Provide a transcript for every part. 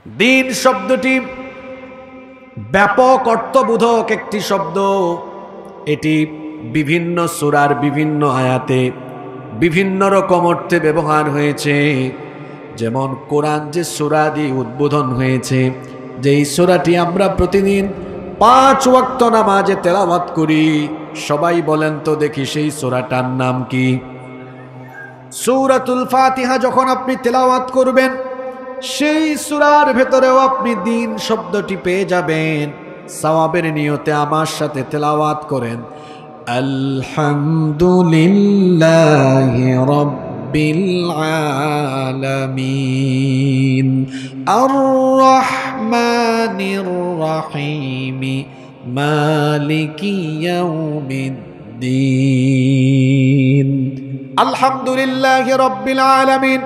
দিন শব্দটি ব্যাপক অর্থবোধক একটি শব্দ। এটি বিভিন্ন সূরার বিভিন্ন আয়াতে বিভিন্ন রকম অর্থে ব্যবহার হয়েছে। যেমন কোরআন যে সূরা দিয়ে উদ্বোধন হয়েছে, যেই সূরাটি আমরা প্রতিদিন 5 ওয়াক্ত নামাজে তেলাওয়াত করি, সবাই বলেন তো দেখি সেই সূরাটার নাম কি? সূরাতুল ফাতিহা যখন আপনি তেলাওয়াত করবেন, সেই সূরার ভেতরেও আপনি দিন শব্দটি পেয়ে যাবেন। সওয়াবের নিয়তে আমার সাথে তেলাওয়াত করেন, আলহামদুলিল্লাহি রাব্বিল আলামিন আর রহমানির রহিম মালিকি ইয়াউমিদ্দিন। আলহামদুলিল্লাহি রাব্বিল আলামিন,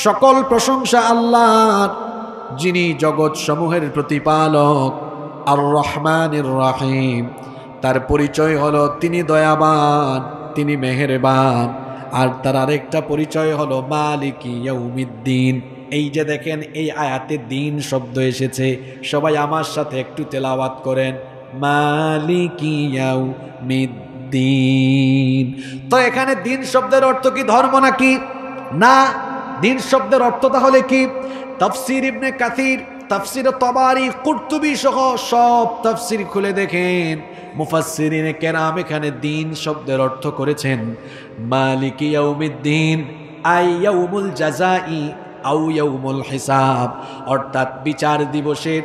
সকল প্রশংসা আল্লাহর, যিনি জগৎ সমূহের প্রতিপালক। আর রহমানির রহিম, তার পরিচয় হলো তিনি দয়াবান, তিনি মেহেরবান। আর তার আরেকটা পরিচয় হলো মালিকি ইয়াউমিদ্দিন। এই যে দেখেন এই আয়াতে দিন শব্দ এসেছে, সবাই আমার সাথে একটু তেলাওয়াত করেন, মালিকি ইয়াউমিদ্দিন। তো এখানে দিন শব্দের অর্থ কি ধর্ম নাকি? না, দিন শব্দের অর্থ তাহলে কি? তাফসীর ইবনে কাসির, তাফসীর তাবারি, কুরতুবী সহ সব তাফসীর খুলে দেখেন, মুফাসসিরিনে কেরাম এখানে দিন শব্দের অর্থ করেছেন মালিকি ইয়াউমিদ্দিন, আই ইয়াউমুল জাযাই আও ইয়াউমুল হিসাব, অর্থাৎ বিচার দিবসের,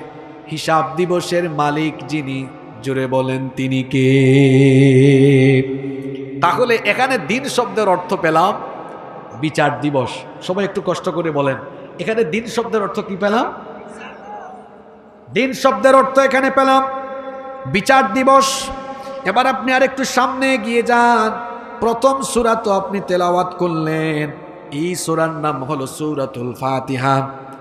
হিসাব দিবসের মালিক যিনি। জোরে বলেন তিনি কে? তাহলে এখানে দিন শব্দের অর্থ পেলাম বিচার দিবস। সবাই একটু কষ্ট করে বলেন, এখানে দিন শব্দের অর্থ কি পেলাম? দিন শব্দের অর্থ এখানে পেলাম বিচার দিবস। এবার আপনি আরেকটু সামনে গিয়ে যান, প্রথম সূরা তো আপনি তেলাওয়াত করলেন, এই সূরার নাম হলো সূরাতুল ফাতিহা।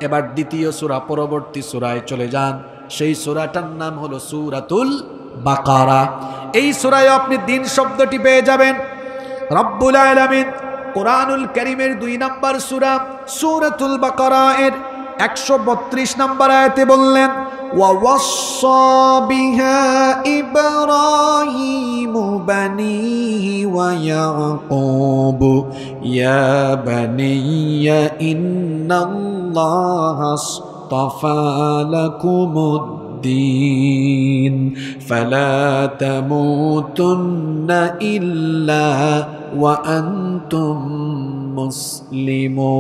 এবার দ্বিতীয় সূরা, পরবর্তী সূরায় চলে যান, সেই সূরাটার নাম হলো সূরাতুল বাকারা। এই সূরায় আপনি দিন শব্দটি পেয়ে যাবেন। রব্বুল আলামিন কোরআনুল কারীমের 2 নম্বর সূরা সূরাতুল বাকারা এর 132 নম্বর আয়াতে বললেন, ওয়াওয়াসসা বিহা ইব্রাহিমু বানিহি ওয়া ইয়াকুব ইয়া বানিয়া ইন্নাল্লাহা আসতাফা লাকুমুদ্দিন ফালা তামুতুন্না ইল্লা ওয়া আনতুম মুসলিমুন।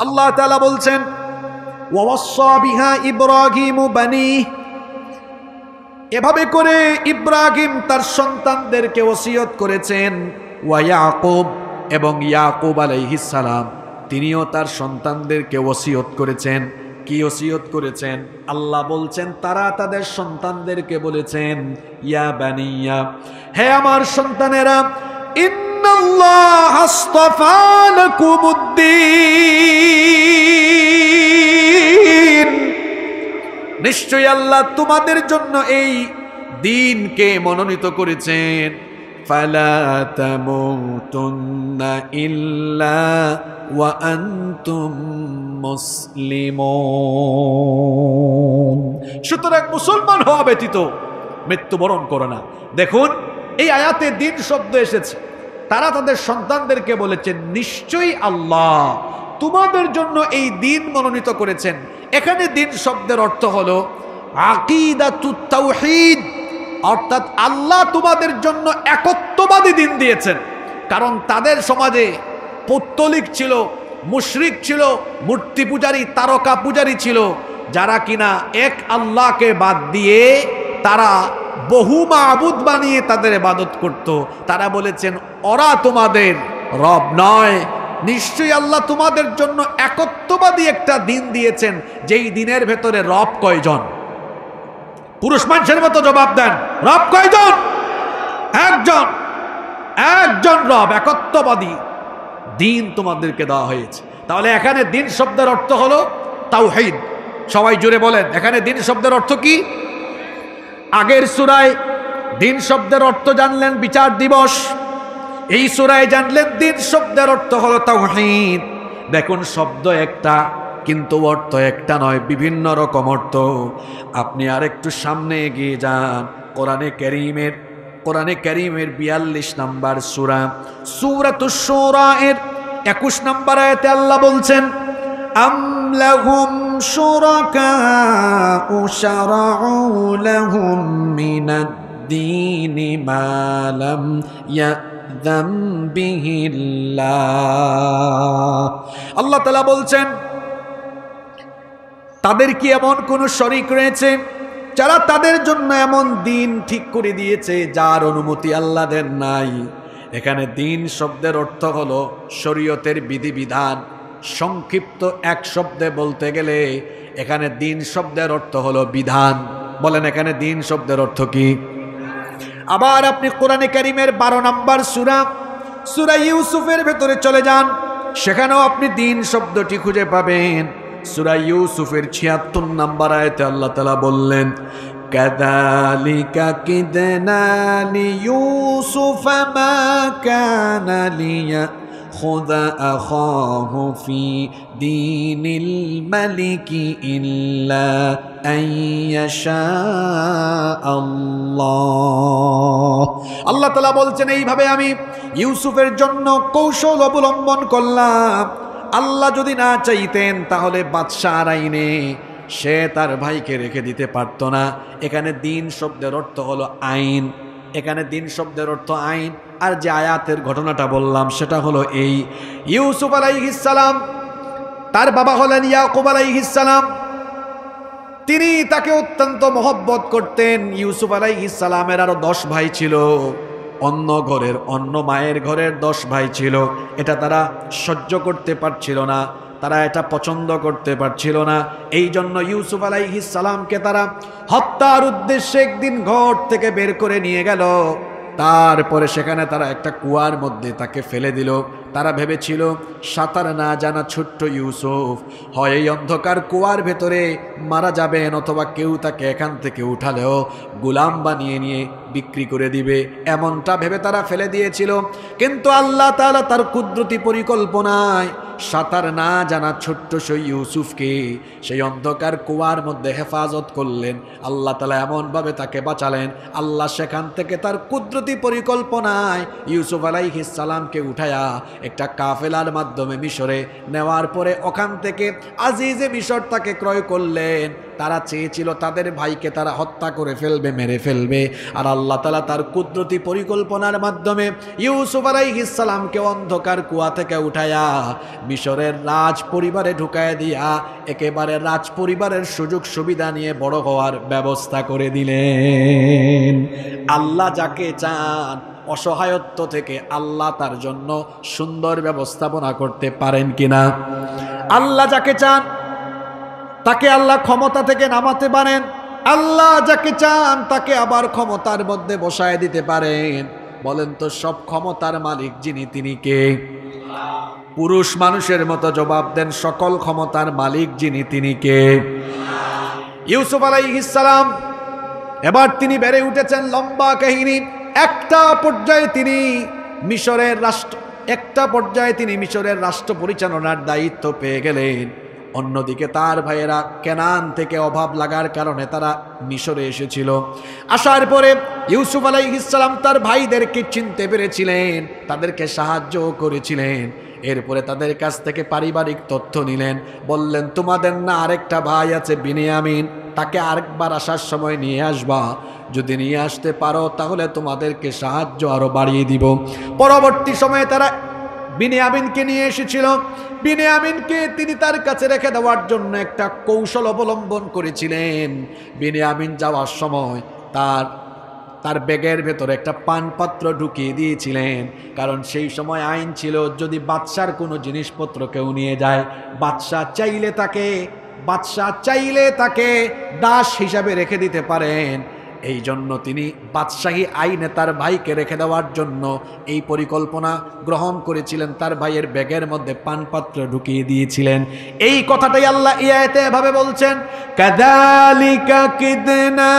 আল্লাহ তাআলা বলছেন, ওয়াওয়াসসা বিহা ইব্রাহিমু বানিহি, এভাবে করে ইব্রাহিম তার সন্তানদেরকে ওসিয়ত করেছেন, ওয়া ইয়াকুব, এবং ইয়াকুব আলাইহিস সালাম তিনিও তার সন্তানদেরকে ওসিয়ত করেছেন। কি ওসিয়ত করেছেন? আল্লাহ বলছেন তারা তাদের সন্তানদেরকে বলেছেন, ইয়া বানিয়া, হে আমার সন্তানেরা, ইন্নাল্লাহা আসতাফা লাকুমুদ্দিন, নিশ্চয়ই আল্লাহ তোমাদের জন্য এই দিনকে মনোনীত করেছেন। ফালা তামুতুন্না ইল্লা ওয়া আনতুম মুসলিমুন, সুতরাং মুসলমান হওয়া ব্যতীত মৃত্যুবরণ করো না। দেখুন এই আয়াতে দিন শব্দ এসেছে, তারা তাদের সন্তানদেরকে বলেছেন নিশ্চয়ই আল্লাহ তোমাদের জন্য এই দিন মনোনীত করেছেন। এখানে দিন শব্দের অর্থ হলো আকীদাতুত তাওহীদ, অর্থাৎ আল্লাহ তোমাদের জন্য একত্ববাদী দিন দিয়েছেন। কারণ তাদের সমাজে পৌত্তলিক ছিল, মুশরিক ছিল, মূর্তি পূজারী, তারকা পূজারী ছিল, যারা কিনা এক আল্লাহকে বাদ দিয়ে তারা বহু মাবুদ বানিয়ে তাদের ইবাদত করত। তারা বলেছেন ওরা তোমাদের রব নয়, নিশ্চয়ই আল্লাহ তোমাদের জন্য একত্ববাদী একটা দিন দিয়েছেন, যেই দিনের ভেতরে রব কয়জন? পুরুষ মানুষের মতো জবাব দেন, রব কয়জন? একজন, একজন রব, একত্ববাদী দিন তোমাদেরকে দেওয়া হয়েছে। তাহলে এখানে দিন শব্দের অর্থ হলো তাওহীদ। সবাই জুড়ে বলেন, এখানে দিন শব্দের অর্থ কি? আগের সূরায় দিন শব্দের অর্থ জানলেন বিচার দিবস, এই সূরায় জানলেন দিন শব্দের অর্থ হলো তাওহীদ। দেখুন শব্দ একটা কিন্তু অর্থ একটা নয়, বিভিন্ন রকম অর্থ। আপনি আর একটু সামনে এগিয়ে যান, কোরআনে কারীমের 42 নম্বর সূরা সূরাতুশ শুরা এর 21 নম্বর আয়াতে আল্লাহ বলছেন, আম লাহুম শুরাকাউ শারাউ লাহুম মিনাদ দীনি মা লাম ইয়াযাম বিহিল্লাহ। আল্লাহ তাআলা বলছেন, তাদের কি এমন কোন শরীক রয়েছে যারা তাদের জন্য এমন দিন ঠিক করে দিয়েছে যার অনুমতি আল্লাহ দেন নাই? এখানে দিন শব্দের অর্থ হলো শরীয়তের বিধিবিধান। সংক্ষিপ্ত এক শব্দে বলতে গেলে এখানে দিন শব্দের অর্থ হলো বিধান। বলেন এখানে দিন শব্দের অর্থ কি? আবার আপনি কোরআনে কারীমের 12 নম্বর সূরা ইউসুফের ভেতরে চলে যান, সেখানেও আপনি দিন শব্দটি খুঁজে পাবেন। সূরা ইউসুফের 76 নম্বর আয়াতে আল্লাহ তাআলা বললেন, কাযালিকা কিদনা লিইউসুফ মা কানা লিয়াখুযা আখাহু ফি দীনিল মালিকি ইল্লা আন ইয়াশা আল্লাহ। আল্লাহ তাআলা বলছেন, এইভাবে আমি ইউসুফের জন্য কৌশল অবলম্বন করলাম। আল্লাহ যদি না চাইতেন তাহলে বাদশার আইনে সে তার ভাইকে রেখে দিতে পারত না। এখানে দিন শব্দের অর্থ হলো আইন, এখানে দিন শব্দের অর্থ আইন। আর যে আয়াতের ঘটনাটা বললাম সেটা হলো এই, ইউসুফ আলাইহিস সালাম, তার বাবা হলেন ইয়াকুব আলাইহিস সালাম, তিনি তাকে অত্যন্ত মহব্বত করতেন। ইউসুফ আলাইহিস সালামের আরো 10 ভাই ছিল, অন্য মায়ের ঘরের 10 ভাই ছিল। এটা তারা সহ্য করতে পারছিল না, তারা এটা পছন্দ করতে পারছিল না। এই জন্য ইউসুফ আলাইহিস সালামকে তারা হত্যার উদ্দেশ্যে একদিন ঘর থেকে বের করে নিয়ে গেল। তারপরে সেখানে তারা একটা কুয়ার মধ্যে তাকে ফেলে দিল। তারা ভেবেছিল সাঁতার না জানা ছোট্ট ইউসুফ হয় এই অন্ধকার কুয়ার ভেতরে মারা যাবেন, অথবা কেউ তাকে এখান থেকে উঠালেও গোলাম বানিয়ে নিয়ে বিক্রি করে দিবে, এমনটা ভেবে তারা ফেলে দিয়েছিল। কিন্তু আল্লাহ তাআলা তার কুদরতি পরিকল্পনায় সাঁতার না জানা ছোট্ট সেই ইউসুফকে সেই অন্ধকার কুয়ার মধ্যে হেফাজত করলেন। আল্লাহ তাআলা এমনভাবে তাকে বাঁচালেন, আল্লাহ সেখান থেকে তার কুদরতি পরিকল্পনায় ইউসুফ আলাইহিস সালামকে উঠায়া একটা কাফেলার মাধ্যমে মিশরে নেওয়ার পরে ওখান থেকে আজিজে মিশর তাকে ক্রয় করলেন। তারা চেয়েছিল তাদের ভাইকে তারা হত্যা করে ফেলবে, মেরে ফেলবে, আর আল্লাহ তাআলা তার কুদরতি পরিকল্পনার মাধ্যমে ইউসুফ আলাইহিস সালামকে অন্ধকার কুয়া থেকে উঠায়া মিশরের রাজ পরিবারে ঢুকায় দিয়া একেবারে রাজ পরিবারের সুযোগ সুবিধা নিয়ে বড় হওয়ার ব্যবস্থা করে দিলেন। আল্লাহ যাকে চান অসহায়ত্ব থেকে আল্লাহ তার জন্য সুন্দর ব্যবস্থাপনা করতে পারেন কিনা? আল্লাহ যাকে চান তাকে আল্লাহ ক্ষমতা থেকে নামাতে পারেন, আল্লাহ যাকে চান তাকে আবার ক্ষমতার মধ্যে বসায় দিতে পারেন। বলেন তো সব ক্ষমতার মালিক যিনি, তিনি কে? পুরুষ মানুষের মতো জবাব দেন, সকল ক্ষমতার মালিক যিনি, তিনি কে? ইউসুফ আলাইহিস সালাম এবার তিনি বেড়ে উঠেছেন, লম্বা কাহিনী। একটা পর্যায়ে তিনি মিশরের রাষ্ট্র পরিচালনার দায়িত্ব পেয়ে গেলেন। অন্যদিকে তার ভাইয়েরা কেনান থেকে অভাব লাগার কারণে তারা মিশরে এসেছিল। আসার পরে ইউসুফ আলাইহিস সালাম তার ভাইদেরকে চিনতে পেরেছিলেন, তাদেরকে সাহায্য করেছিলেন। এরপরে তাদের কাছ থেকে পারিবারিক তথ্য নিলেন, বললেন তোমাদের না আরেকটা ভাই আছে বিনিয়ামিন, তাকে আরেকবার আসার সময় নিয়ে আসবা, যদি নিয়ে আসতে পারো তাহলে তোমাদেরকে সাহায্য আরো বাড়িয়ে দিব। পরবর্তী সময়ে তারা বিনিয়ামিনকে নিয়ে এসেছিল। বিনিয়ামিনকে তিনি তার কাছে রেখে দেওয়ার জন্য একটা কৌশল অবলম্বন করেছিলেন। বিনিয়ামিন যাওয়ার সময় তার ব্যাগের ভেতরে একটা পানপাত্র ঢুকিয়ে দিয়েছিলেন, কারণ সেই সময় আইন ছিল যদি বাদশার কোনো জিনিসপত্র কেউ নিয়ে যায়, বাদশাহ চাইলে তাকে দাস হিসাবে রেখে দিতে পারেন। এই জন্য তিনি বাদশাহী আইনে তার ভাইকে রেখে দেওয়ার জন্য এই পরিকল্পনা গ্রহণ করেছিলেন, তার ভাইয়ের ব্যাগের মধ্যে পানপাত্র ঢুকিয়ে দিয়েছিলেন। এই কথাটাই আল্লাহ এই আয়াতে এভাবে বলছেন, কাযালিকা কিদনা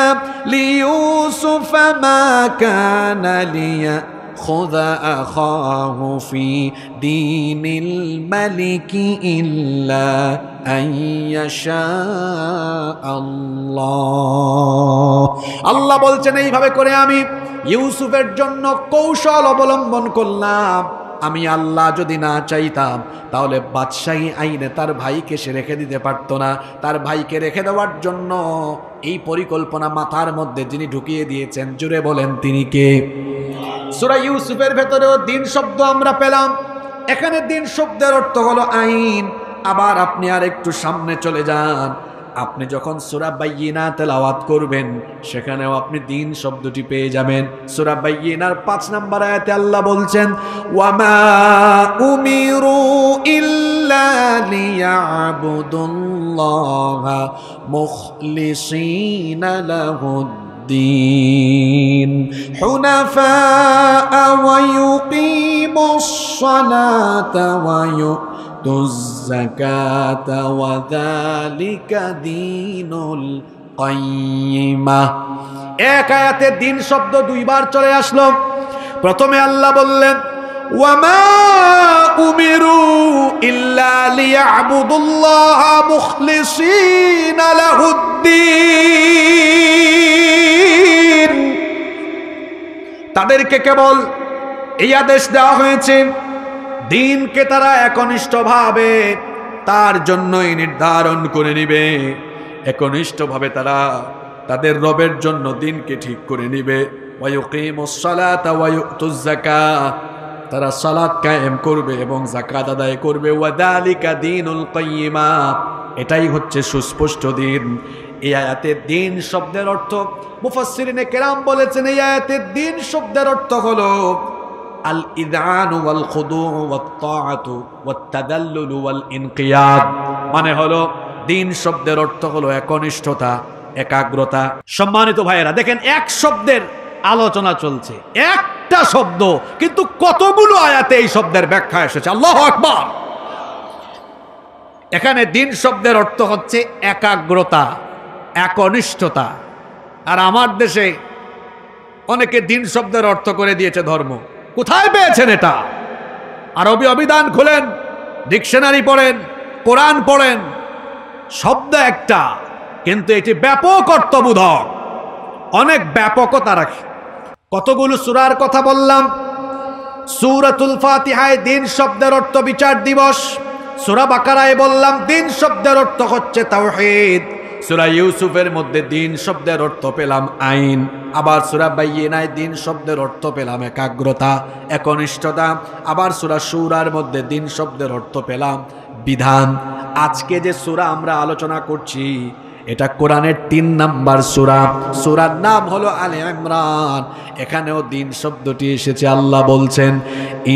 লিইউসুফ মা কানা খুযা আখাহু ফি দীনিল মালিকি ইল্লা আইয়াশা আল্লাহ। আল্লাহ বলছেন এইভাবে করে আমি ইউসুফের জন্য কৌশল অবলম্বন করলাম। আমি আল্লাহ যদি না চাইতাম তাহলে বাদশাহী আইনে তার ভাইকে সে রেখে দিতে পারত না। তার ভাইকে রেখে দেওয়ার জন্য এই পরিকল্পনা মাথার মধ্যে যিনি ঢুকিয়ে দিয়েছেন, জুড়ে বলেন তিনি কে? সূরা ইউসুফের ভেতরেও দিন শব্দ আমরা পেলাম। এখানে দিন শব্দের অর্থ হলো আইন। আবার আপনি আর একটু সামনে চলে যান, আপনি যখন সূরা বাইয়িনা তেলাওয়াত করবেন সেখানেও আপনি দিন শব্দটি পেয়ে যাবেন। সূরা বাইয়িনার 5 নম্বর আয়াতে আল্লাহ বলছেন, ওয়ামা উমিরু ইল্লা লিয়াবুদুল্লাহা মুখলিসিনা লাহুদ্দিন হুনাফা ওয়া ইউকিমুস সালাতা ওয়া তুজ্জাকাতা ওয়া যালিকা দীনুল কাইয়্যিমা। এক আয়াতে দিন শব্দ দুইবার চলে আসলো। প্রথমে আল্লাহ বললেন ওয়ামা উমিরু ইল্লা লিয়াবুদুল্লাহা মুখলিসিনা লাহুদ্দিন, তাদেরকে কেবল এই আদেশ দেওয়া হয়েছে দিনকে তারা একনিষ্ঠভাবে তার জন্যই নির্ধারণ করে নিবে। একনিষ্ঠভাবে তারা তাদের রবের জন্য দিনকে ঠিক করে নিবে। ওয়া ইউকিমুস সালাতা ওয়া ইউতুজ যাকাত, তারা সালাত কায়েম করবে এবং যাকাত আদায় করবে। ওয়া যালিকা দীনুল কাইয়্যিমা, এটাই হচ্ছে সুস্পষ্ট দিন। এই আয়াতে দিন শব্দের অর্থ মুফাসসিরিনে কেরাম বলেছেন, এই আয়াতে দিন শব্দের অর্থ হলো আল ইযআন ওয়াল খুদু ওয়াত তাআতু ওয়াত তাদাল্লুল ওয়াল ইনকিয়াদ। মানে হলো দিন শব্দের অর্থ হলো একনিষ্ঠতা, একাগ্রতা। সম্মানিত ভাইয়েরা দেখেন, এক শব্দের আলোচনা চলছে, একটা শব্দ কিন্তু কতগুলো আয়াতে এই শব্দের ব্যাখ্যা এসেছে। আল্লাহু আকবার। এখানে দিন শব্দের অর্থ হচ্ছে একাগ্রতা, একনিষ্ঠতা। আর আমার দেশে অনেকে দিন শব্দের অর্থ করে দিয়েছে ধর্ম। কোথায় পেয়েছেন এটা? আরবি অভিধান খোলেন, ডিকশনারি পড়েন, কোরআন পড়েন, শব্দ একটা কিন্তু এটি ব্যাপক অর্থবোধক, অনেক ব্যাপকতা রাখে। কতগুলো সূরার কথা বললাম। সূরাতুল ফাতিহায় দিন শব্দের অর্থ বিচার দিবস। সূরা বাকারায় বললাম দিন শব্দের অর্থ হচ্ছে তাওহীদ। সূরা ইউসুফের মধ্যে দিন শব্দের অর্থ পেলাম আইন। আবার সূরা বাইয়িনায় দিন শব্দের অর্থ পেলাম একাগ্রতা, একনিষ্ঠতা। আবার সূরা শুরার মধ্যে দিন শব্দের অর্থ পেলাম বিধান। আজকে যে সূরা আমরা আলোচনা করছি এটা কোরআনের 3 নাম্বার সূরা। সূরার নাম হলো আলে ইমরান। এখানেও দিন শব্দটি এসেছে। আল্লাহ বলছেন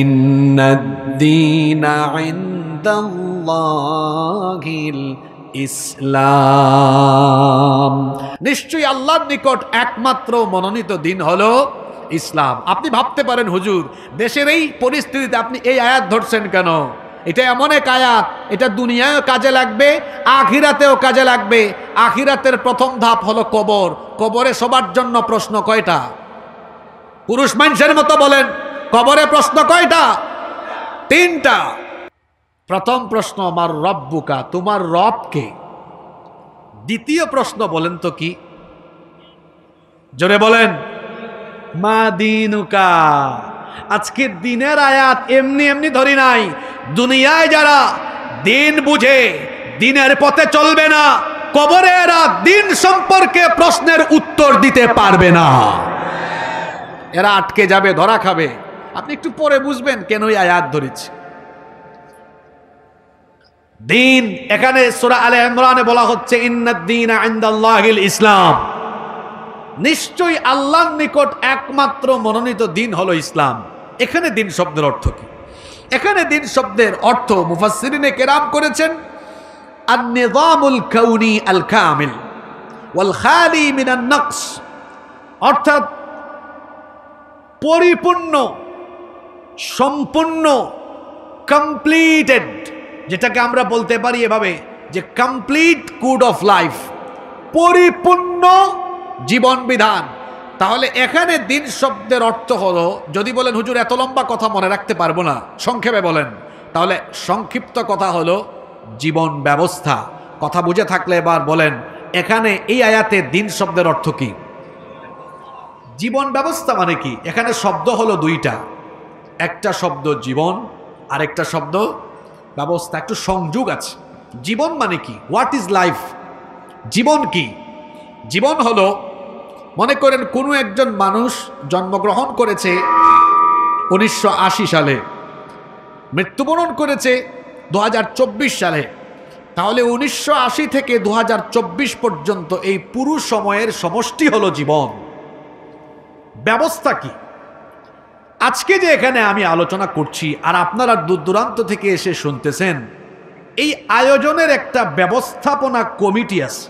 ইন্নাদ-দীনা ইনদাল্লাহিল ইসলাম, নিশ্চয়ই আল্লাহর নিকট একমাত্র মনোনীত দিন হলো ইসলাম। আপনি ভাবতে পারেন হুজুর দেশের এই পরিস্থিতিতে আপনি এই আয়াত ধরছেন কেন? এটা এমন এক আয়াত, এটা দুনিয়ায়ও কাজে লাগবে, আখিরাতেও কাজে লাগবে। আখিরাতের প্রথম ধাপ হলো কবর। কবরে সবার জন্য প্রশ্ন কয়টা? পুরুষ মানুষের মতো বলেন, কবরে প্রশ্ন কয়টা? 3টা। প্রথম প্রশ্ন আমার রব্বুকা, তোমার রব কে? দ্বিতীয় প্রশ্ন বলেন তো কি? জোরে বলেন। মা দীনুকা। আজকে দিনের আয়াত এমনি এমনি ধরি নাই। দুনিয়ায় যারা দিন বুঝে দিনের পথে চলবে না, কবরে এরা দিন সম্পর্কে প্রশ্নের উত্তর দিতে পারবে না। এরা আটকে যাবে, ধরা খাবে। আপনি একটু পরে বুঝবেন কেন এই আয়াত ধরেছি। দিন এখানে সূরা আলে ইমরানে বলা হচ্ছে ইন্নাদ-দীনা ইনদাল্লাহিল ইসলাম, নিশ্চয়ই আল্লাহর নিকট একমাত্র মনোনীত দিন হলো ইসলাম। এখানে দিন শব্দের অর্থ কি? এখানে দিন শব্দের অর্থ মুফাসসিরিনে কেরাম করেছেন আন-নিযামুল কাউনি আল কামিল ওয়াল খালি মিনান নকস, অর্থাৎ পরিপূর্ণ, সম্পূর্ণ, কমপ্লিটেড, যেটাকে আমরা বলতে পারি এভাবে যে কমপ্লিট কোড অফ লাইফ, পরিপূর্ণ জীবন বিধান, তাহলে এখানে দিন শব্দের অর্থ হলো, যদি বলেন হুজুর এত লম্বা কথা মনে রাখতে পারবো না, সংক্ষেপে বলেন, তাহলে সংক্ষিপ্ত কথা হলো জীবন ব্যবস্থা। কথা বুঝে থাকলে এবার বলেন, এখানে এই আয়াতে দিন শব্দের অর্থ কি? জীবন ব্যবস্থা মানে কি? এখানে শব্দ হলো দুইটা, একটা শব্দ জীবন আর একটা শব্দ ব্যবস্থা, একটু সংযোগ আছে। জীবন মানে কি? What is life? জীবন কি? জীবন হলো, মনে করেন কোনো একজন মানুষ জন্মগ্রহণ করেছে 1980 সালে, মৃত্যুবরণ করেছে 2024 সালে, তাহলে 1980 থেকে 2024 পর্যন্ত এই পুরো সময়ের সমষ্টি হলো জীবন। ব্যবস্থা কি? আজকে যে এখানে আমি আলোচনা করছি আর আপনারা দূর দূরান্ত থেকে এসে শুনতেছেন, এই আয়োজনের একটা ব্যবস্থাপনা কমিটি আছে,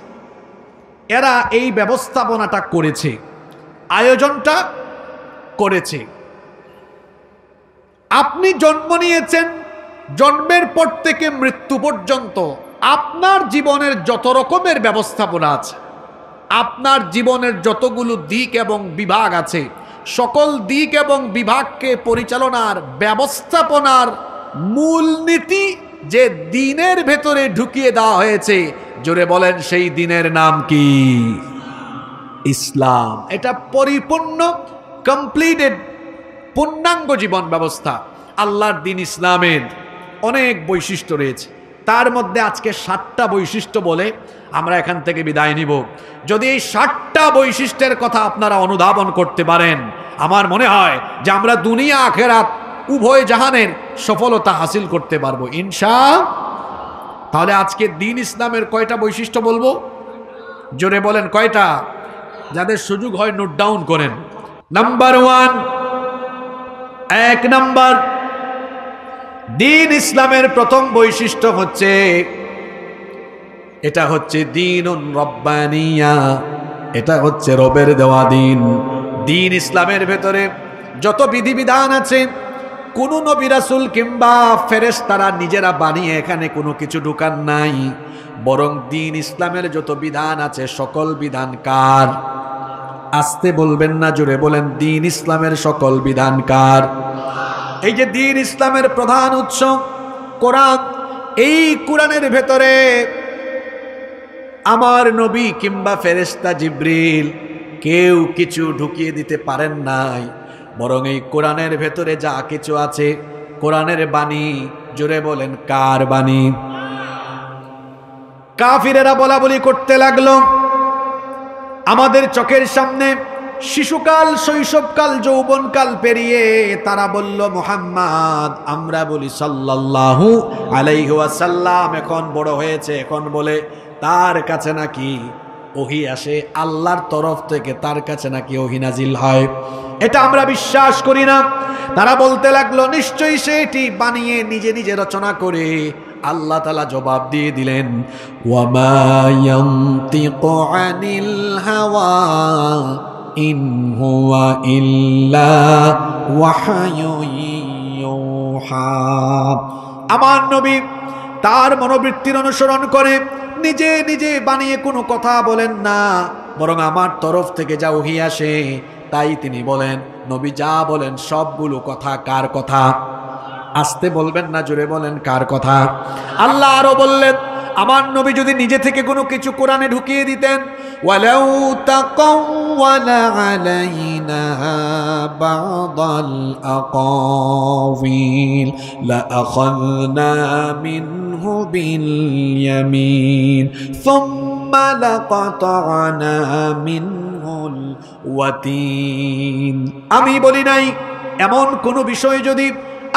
এরা এই ব্যবস্থাপনাটা করেছে, আয়োজনটা করেছে। আপনি জন্ম নিয়েছেন, জন্মের পর থেকে মৃত্যু পর্যন্ত আপনার জীবনের যত রকমের ব্যবস্থাপনা আছে, আপনার জীবনের যতগুলো দিক এবং বিভাগ আছে, সকল দিক এবং বিভাগকে পরিচালনার ব্যবস্থাপনার মূলনীতি যে দিনের ভেতরে ঢুকিয়ে দেওয়া হয়েছে, জোরে বলেন সেই দিনের নাম কি? ইসলাম। এটা পরিপূর্ণ, কমপ্লিটেড, পূর্ণাঙ্গ জীবন ব্যবস্থা। আল্লাহর দিন ইসলামের অনেক বৈশিষ্ট্য রয়েছে, তার মধ্যে আজকে 7টা বৈশিষ্ট্য বলে আমরা এখান থেকে বিদায় নিব। যদি এই 7টা বৈশিষ্ট্যের কথা আপনারা অনুধাবন করতে পারেন, আমার মনে হয় যে আমরা দুনিয়া আখিরাত উভয় জাহানের সফলতা হাসিল করতে পারবো ইনশাআল্লাহ। তাহলে আজকে দিন ইসলামের কয়টা বৈশিষ্ট্য বলবো? জোরে বলেন কয়টা? যাদের সুযোগ হয় নোট ডাউন করেন। নাম্বার 1, 1 নাম্বার, দিন ইসলামের প্রথম বৈশিষ্ট্য হচ্ছে, এটা হচ্ছে দীনুন রব্বানিয়া, এটা হচ্ছে রবের দেওয়া দিন। দিন ইসলামের ভেতরে যত বিধিবিধান আছে, কোন নবী রাসূল কিংবা ফেরেশতারা নিজেরা বানিয়ে এখানে কোনো কিছু ঢুকান নাই, বরং দিন ইসলামের যত বিধান আছে সকল বিধান কার? আস্তে বলবেন না, জোরে বলেন, দিন ইসলামের সকল বিধান কার? এই যে দিন ইসলামের প্রধান উৎস কোরআন, এই কোরআনের ভেতরে আমার নবী কিংবা ফেরেশতা জিবরিল কেউ কিছু ঢুকিয়ে দিতে পারেন নাই, বরং এই কোরআনের ভেতরে যা কিছু আছে কোরআনের বাণী। জোরে বলেন কার বাণী? কাফিরেরা বলা বলি করতে লাগলো, আমাদের চোখের সামনে শিশুকাল, শৈশবকাল, যৌবনকাল পেরিয়ে তারা বলল মুহাম্মদ, আমরা বলি সাল্লাল্লাহু আলাইহি ওয়াসাল্লাম, এখন বড় হয়েছে, এখন বলে তার কাছে নাকি ওহী আসে, আল্লাহর তরফ থেকে তার কাছে নাকি ওহী নাজিল হয়। এটা আমরা বিশ্বাস করি না। তারা বলতে লাগলো নিশ্চয়ই সে এটি বানিয়ে নিজে নিজে রচনা করে। আল্লাহ তাআলা জবাব দিয়ে দিলেন, ওয়ামা ইয়ানতিকু আনিল হাওয়া ইন হুয়া ইল্লা ওয়াহয়ুন ইউহা। আমার নবী তার মনোবৃত্তির অনুসরণ করে নিজে নিজে বানিয়ে কোনো কথা বলেন না, বরং আমার তরফ থেকে যা ওহী আসে তাই তিনি বলেন। নবী যা বলেন সবগুলো কথা কার কথা? আস্তে বলবেন না, জোরে বলেন কার কথা? আল্লাহ আরো বললেন, আমার নবী যদি নিজে থেকে কোনো কিছু কোরআনে ঢুকিয়ে দিতেন, ওয়ালাউ তাকাওয়ালা আলাইনা বা'দাল আকাওয়িল লাআখাযনা মিনহু বিল ইয়ামিন সুম্মা লাকাতা'না মিনহুল ওয়াতিন। আমি বলি নাই, এমন কোনো বিষয় যদি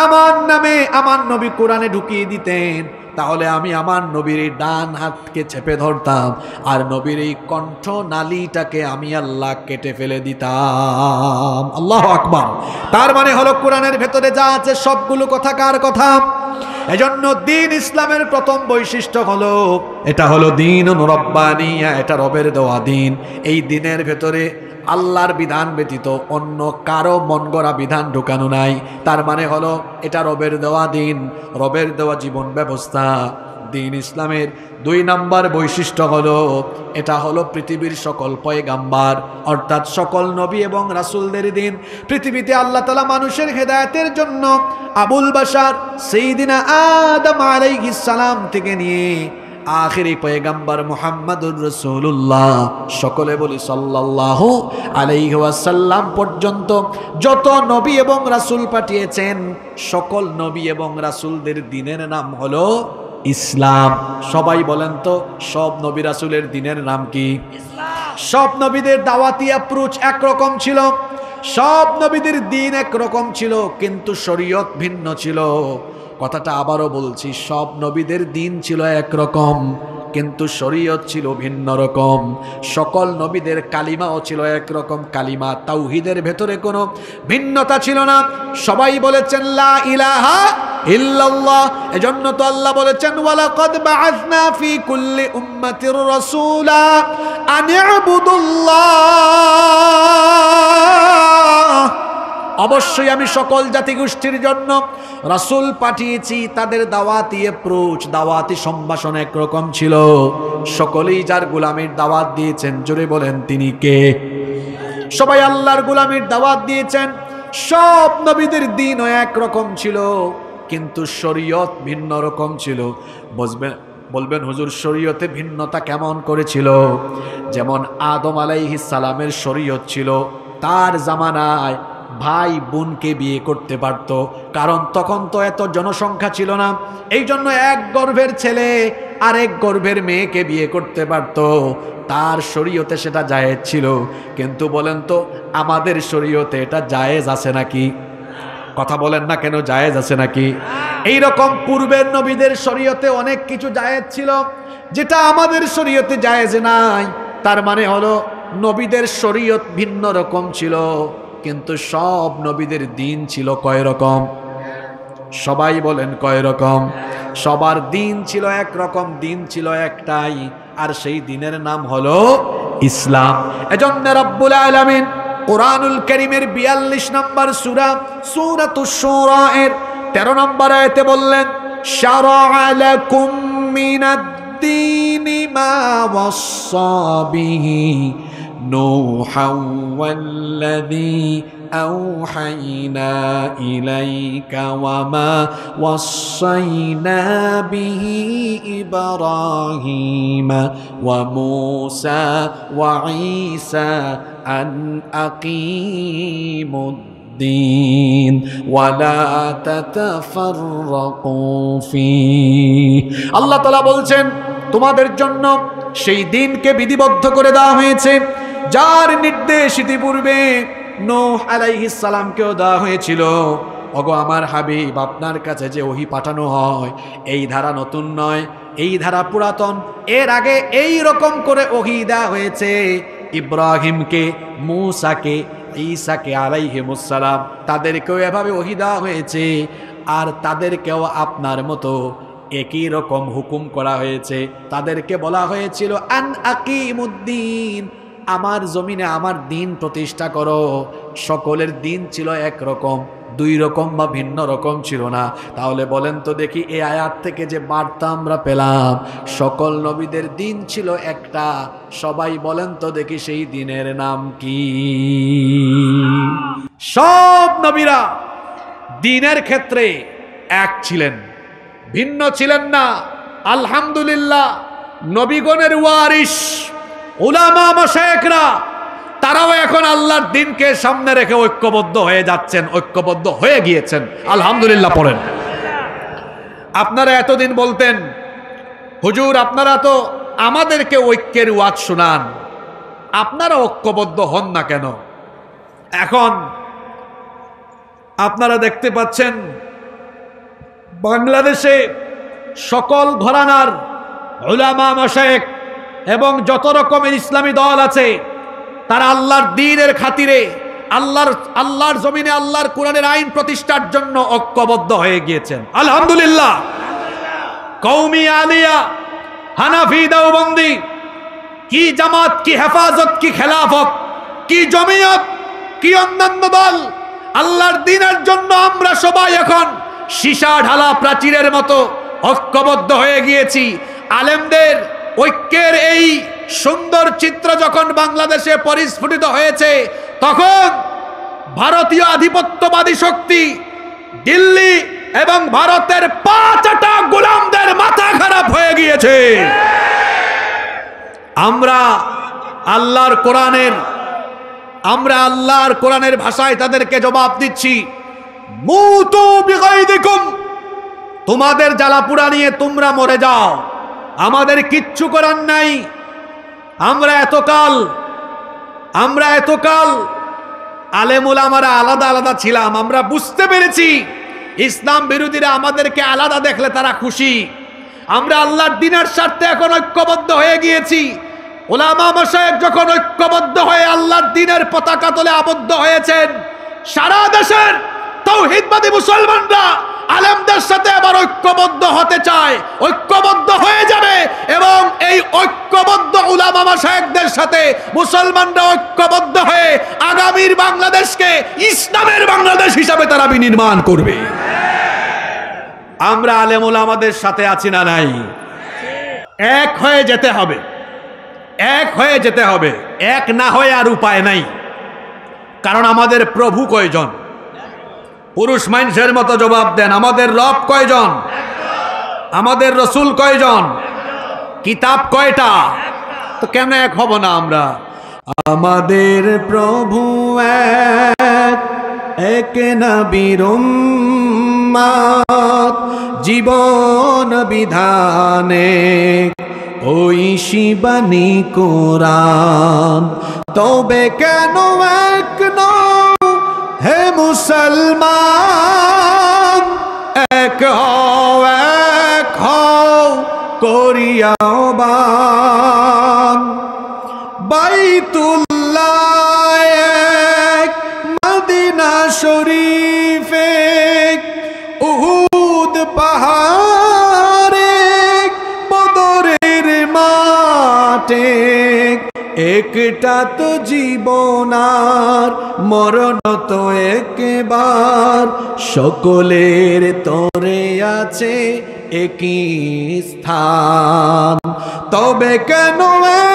আমার নামে আমার নবী কোরআনে ঢুকিয়ে দিতেন, তাহলে আমি আমার নবীর এই ডান হাতকে চেপে ধরতাম আর নবীর এই কণ্ঠ নালীটাকে আমি আল্লাহ কেটে ফেলে দিতাম। আল্লাহু আকবার। তার মানে হলো কোরআনের ভেতরে যা আছে সবগুলো কথা কার কথা? এজন্য দিন ইসলামের প্রথম বৈশিষ্ট্য হলো, এটা হলো দীনুন রব্বানিয়া, এটা রবের দেওয়া দিন। এই দিনের ভেতরে আল্লাহর বিধান ব্যতীত অন্য কারো মন গড়া বিধান ঢুকানো নাই। তার মানে হলো এটা রবের দেওয়া দিন, রবের দেওয়া জীবন ব্যবস্থা। দ্বীন ইসলামের 2 নম্বর বৈশিষ্ট্য হলো এটা হলো পৃথিবীর সকল পয়গাম্বার অর্থাৎ সকল নবী এবং রাসূলদের দ্বীন। পৃথিবীতে আল্লাহ তাআলা মানুষের হেদায়েতের জন্য আবুল বাশার সাইয়্যিদিনা আদম আলাইহিস সালাম থেকে নিয়ে আখিরি পয়গাম্বার মুহাম্মাদুর রাসূলুল্লাহ, সকলে বলি সাল্লাল্লাহু আলাইহি ওয়াসাল্লাম পর্যন্ত যত নবী এবং রাসূল পাঠিয়েছেন সকল নবী এবং রাসূলদের দ্বীনের নাম হলো ইসলাম। সবাই বলেন তো সব নবী রাসূলের দ্বীনের নাম কি? ইসলাম। সব নবীদের দাওয়াতি অ্যাপ্রোচ একরকম ছিল, সব নবীদের দ্বীন একরকম ছিল, কিন্তু শরীয়ত ভিন্ন ছিল। কথাটা আবারও বলছি, সব নবীদের দ্বীন ছিল একরকম কিন্তু শরীয়ত ছিল ভিন্ন রকম। সকল নবীদের কালিমাও ছিল একরকম, কালিমা তাওহীদের ভেতরে কোনো ভিন্নতা ছিল না। সবাই বলেছেন লা ইলাহা ইল্লাল্লাহ। এজন্য তো আল্লাহ বলেছেন ওয়ালাকাদ বাআসনা ফি কুল্লি উম্মাতির রাসূলা আন ইবুদুল্লাহ। অবশ্যই আমি সকল জাতিগোষ্ঠীর জন্য রাসূল পাঠিয়েছি। তাদের দাওয়াতি অ্যাপ্রোচ, দাওয়াতি সম্ভাষণ একরকম ছিল। সকলেই যার গোলামীর দাওয়াত দিয়েছেন, জোরে বলেন তিনি কে? সবাই আল্লাহর গোলামীর দাওয়াত দিয়েছেন। সব নবীদের দ্বীনও একরকম ছিল কিন্তু শরীয়ত ভিন্ন রকম ছিল। বলবেন হুজুর শরীয়তে ভিন্নতা কেমন করেছিল? যেমন আদম আলাইহিস সালামের শরীয়ত ছিল তার জামানায় ভাই বোনকে বিয়ে করতে পারত, কারণ তখন তো এত জনসংখ্যা ছিল না। এই জন্য এক গর্ভের ছেলে আরেক গর্ভের মেয়েকে বিয়ে করতে পারত, তার শরীয়তে সেটা জায়েজ ছিল। কিন্তু বলেন তো আমাদের শরীয়তে এটা জায়েজ আছে নাকি? কথা বলেন না কেন, জায়েজ আছে নাকি? এই রকম পূর্বের নবীদের শরীয়তে অনেক কিছু জায়েজ ছিল যেটা আমাদের শরীয়তে জায়েজ নাই। তার মানে হলো নবীদের শরীয়ত ভিন্ন রকম ছিল কিন্তু সব নবীদের দ্বীন ছিল কয় রকম? সবাই বলেন কয় রকম? সবার দ্বীন ছিল একরকম, দ্বীন ছিল একটাই, আর সেই দ্বীনের নাম হলো ইসলাম। এজন্য রব্বুল আলামিন কুরআনুল কারীমের 42 নম্বর সূরা সূরাতুশ শুরা এর 13 নম্বর আয়াতে বললেন শারা'a লাকুম মিনাদ-দীনি মা ওয়াসসা বিহি نوحا والذي أوحينا إليك وما وصينا به إبراهيم وموسى وعيسى أن أقيموا الدين ولا تتفرقوا فيه। আল্লাহ তাআলা বলছেন তোমাদের জন্য সেই দিনকে বিধিবদ্ধ করে দেওয়া হয়েছে যার নির্দেশ ইতিপূর্বে নূহ আলাইহিস সালামকেও দেওয়া হয়েছিল। ওগো আমার হাবিব, আপনার কাছে যে ওহী পাঠানো হয় এই ধারা নতুন নয়, এই ধারা পুরাতন। এর আগে এই রকম করে ওহী দেওয়া হয়েছে ইব্রাহিমকে, মূসাকে, ঈসাকে আলাইহিমুস সালাম, তাদেরকেও এভাবে ওহী দেওয়া হয়েছে। আর তাদেরকেও আপনার মতো একই রকম হুকুম করা হয়েছে। তাদেরকে বলা হয়েছিল আন আকিমুদ্দিন, আমার জমিনে আমার দিন প্রতিষ্ঠা করো। সকলের দিন ছিল একরকম, দুই রকম বা ভিন্ন রকম ছিল না। তাহলে বলেন তো দেখি এই আয়াত থেকে যে বার্তা আমরা পেলাম, সকল নবীদের দিন ছিল একটা। সবাই বলেন তো দেখি সেই দিনের নাম কি? সব নবীরা দিনের ক্ষেত্রে এক ছিলেন, ভিন্ন ছিলেন না। আলহামদুলিল্লাহ নবীগণের ওয়ারিস উলামা মাশায়েখরা তারাও এখন আল্লাহর দ্বীনকে সামনে রেখে ঐক্যবদ্ধ হয়ে যাচ্ছেন, ঐক্যবদ্ধ হয়ে গিয়েছেন। আলহামদুলিল্লাহ পড়েন। আপনারা এতদিন বলতেন হুজুর আপনারা তো আমাদেরকে ঐক্যের ওয়াজ শোনান, আপনারা ঐক্যবদ্ধ হন না কেন? এখন আপনারা দেখতে পাচ্ছেন বাংলাদেশে সকল ঘরানার উলামা মাশায়েখ এবং যত রকমের ইসলামী দল আছে তারা আল্লাহর দ্বীনের খাতিরে আল্লাহর জমিনে আল্লাহর কোরআনের আইন প্রতিষ্ঠার জন্য ঐক্যবদ্ধ হয়ে গিয়েছেন। আলহামদুলিল্লাহ। কওমি আলিয়া, হানাফি, দেওবন্দি, কি জামাত, কি হেফাজত, কি খেলাফত, কি জমিয়ত, কি অন্যান্য দল, আল্লাহর দ্বীনের জন্য আমরা সবাই এখন সীসা ঢালা প্রাচীরের মতো ঐক্যবদ্ধ হয়ে গিয়েছি। আলেমদের ঐক্যের এই সুন্দর চিত্র যখন বাংলাদেশে পরিস্ফুটিত হয়েছে, তখন ভারতীয় আধিপত্যবাদী শক্তি দিল্লি এবং ভারতের 5টা গোলামদের মাথা খারাপ হয়ে গিয়েছে। আমরা আল্লাহর কোরআনের ভাষায় তাদেরকে জবাব দিচ্ছি, মুতু বিগাইদিকুম, তোমাদের জ্বালাপুরা নিয়ে তোমরা মরে যাও, আমাদের কিচ্ছু করার নাই। আমরা এতকাল আলেম ওলামারা আলাদা আলাদা ছিলাম, আমরা বুঝতে পেরেছি ইসলাম বিরোধীরা আমাদেরকে আলাদা দেখলে তারা খুশি। আমরা আল্লাহর দ্বীনের স্বার্থে এখন ঐক্যবদ্ধ হয়ে গিয়েছি। ওলামা মাশায়েখ যখন ঐক্যবদ্ধ হয়ে আল্লাহর দ্বীনের পতাকা তলে আবদ্ধ হয়েছেন, সারা দেশের তাওহীদবাদী মুসলমানরা আলেমদের সাথে আবার ঐক্যবদ্ধ হতে চায়, ঐক্যবদ্ধ হয়ে যাবে এবং এই ঐক্যবদ্ধ উলামা মাশায়েখদের সাথে মুসলমানরা ঐক্যবদ্ধ হয়ে আগামীর বাংলাদেশকে ইসলামের বাংলাদেশ হিসাবে তারা বিনির্মাণ করবে। আমরা আলেম ওলামাদের সাথে আছি না নাই? এক হয়ে যেতে হবে, এক হয়ে যেতে হবে, এক না হয়ে আর উপায় নাই। কারণ আমাদের প্রভু কয়জন? পুরুষ মানুষের মতো জবাব দেন, আমাদের রব কয়জন? আমাদের রসুল কয়জন? কিতাব কয়টা? তো কেন এক হব না আমরা? আমাদের প্রভু এক নবীর উম্মত, জীবন বিধানে ওই শিবানী কোরআন। তবে কেন এক নও হে মুসলমান, এক হও করিয়া বান। বাইতুল্লাহ এক, মদিনা শরীফ এক, উহুদ পাহাড় এক, বদরের মাঠে একটা তো জীবন আর মরণ তো একবার, সকলের তরে আছে একই স্থান। তবে কেন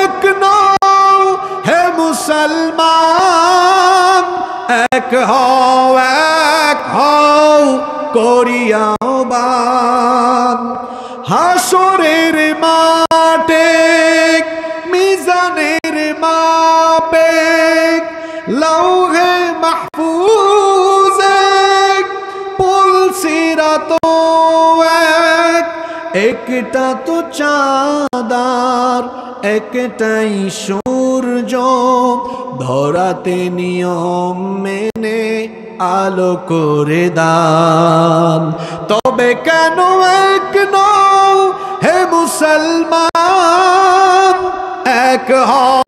এক নও হে মুসলমান, এক হও করিয়া বান। হাসরের মাঠে মিজানের মাপে লৌহে মাহফুজ এক, পুল সিরাত এক, একটা তো চাঁদার একটাই সূর্য, ধরাতে নিয়ম মেনে আলো করে দান। তবে কেন এক নও হে মুসলমান, এক হও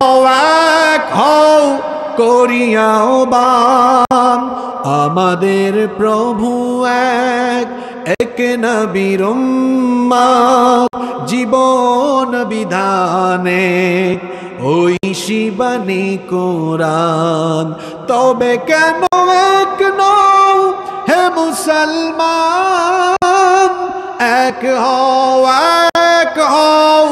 করিয়াও বান। আমাদের প্রভু এক নবীর উম্মত, জীবন বিধানে ওই শিবানী কোরআন। তবে কেন এক নও হে মুসলমান, এক হও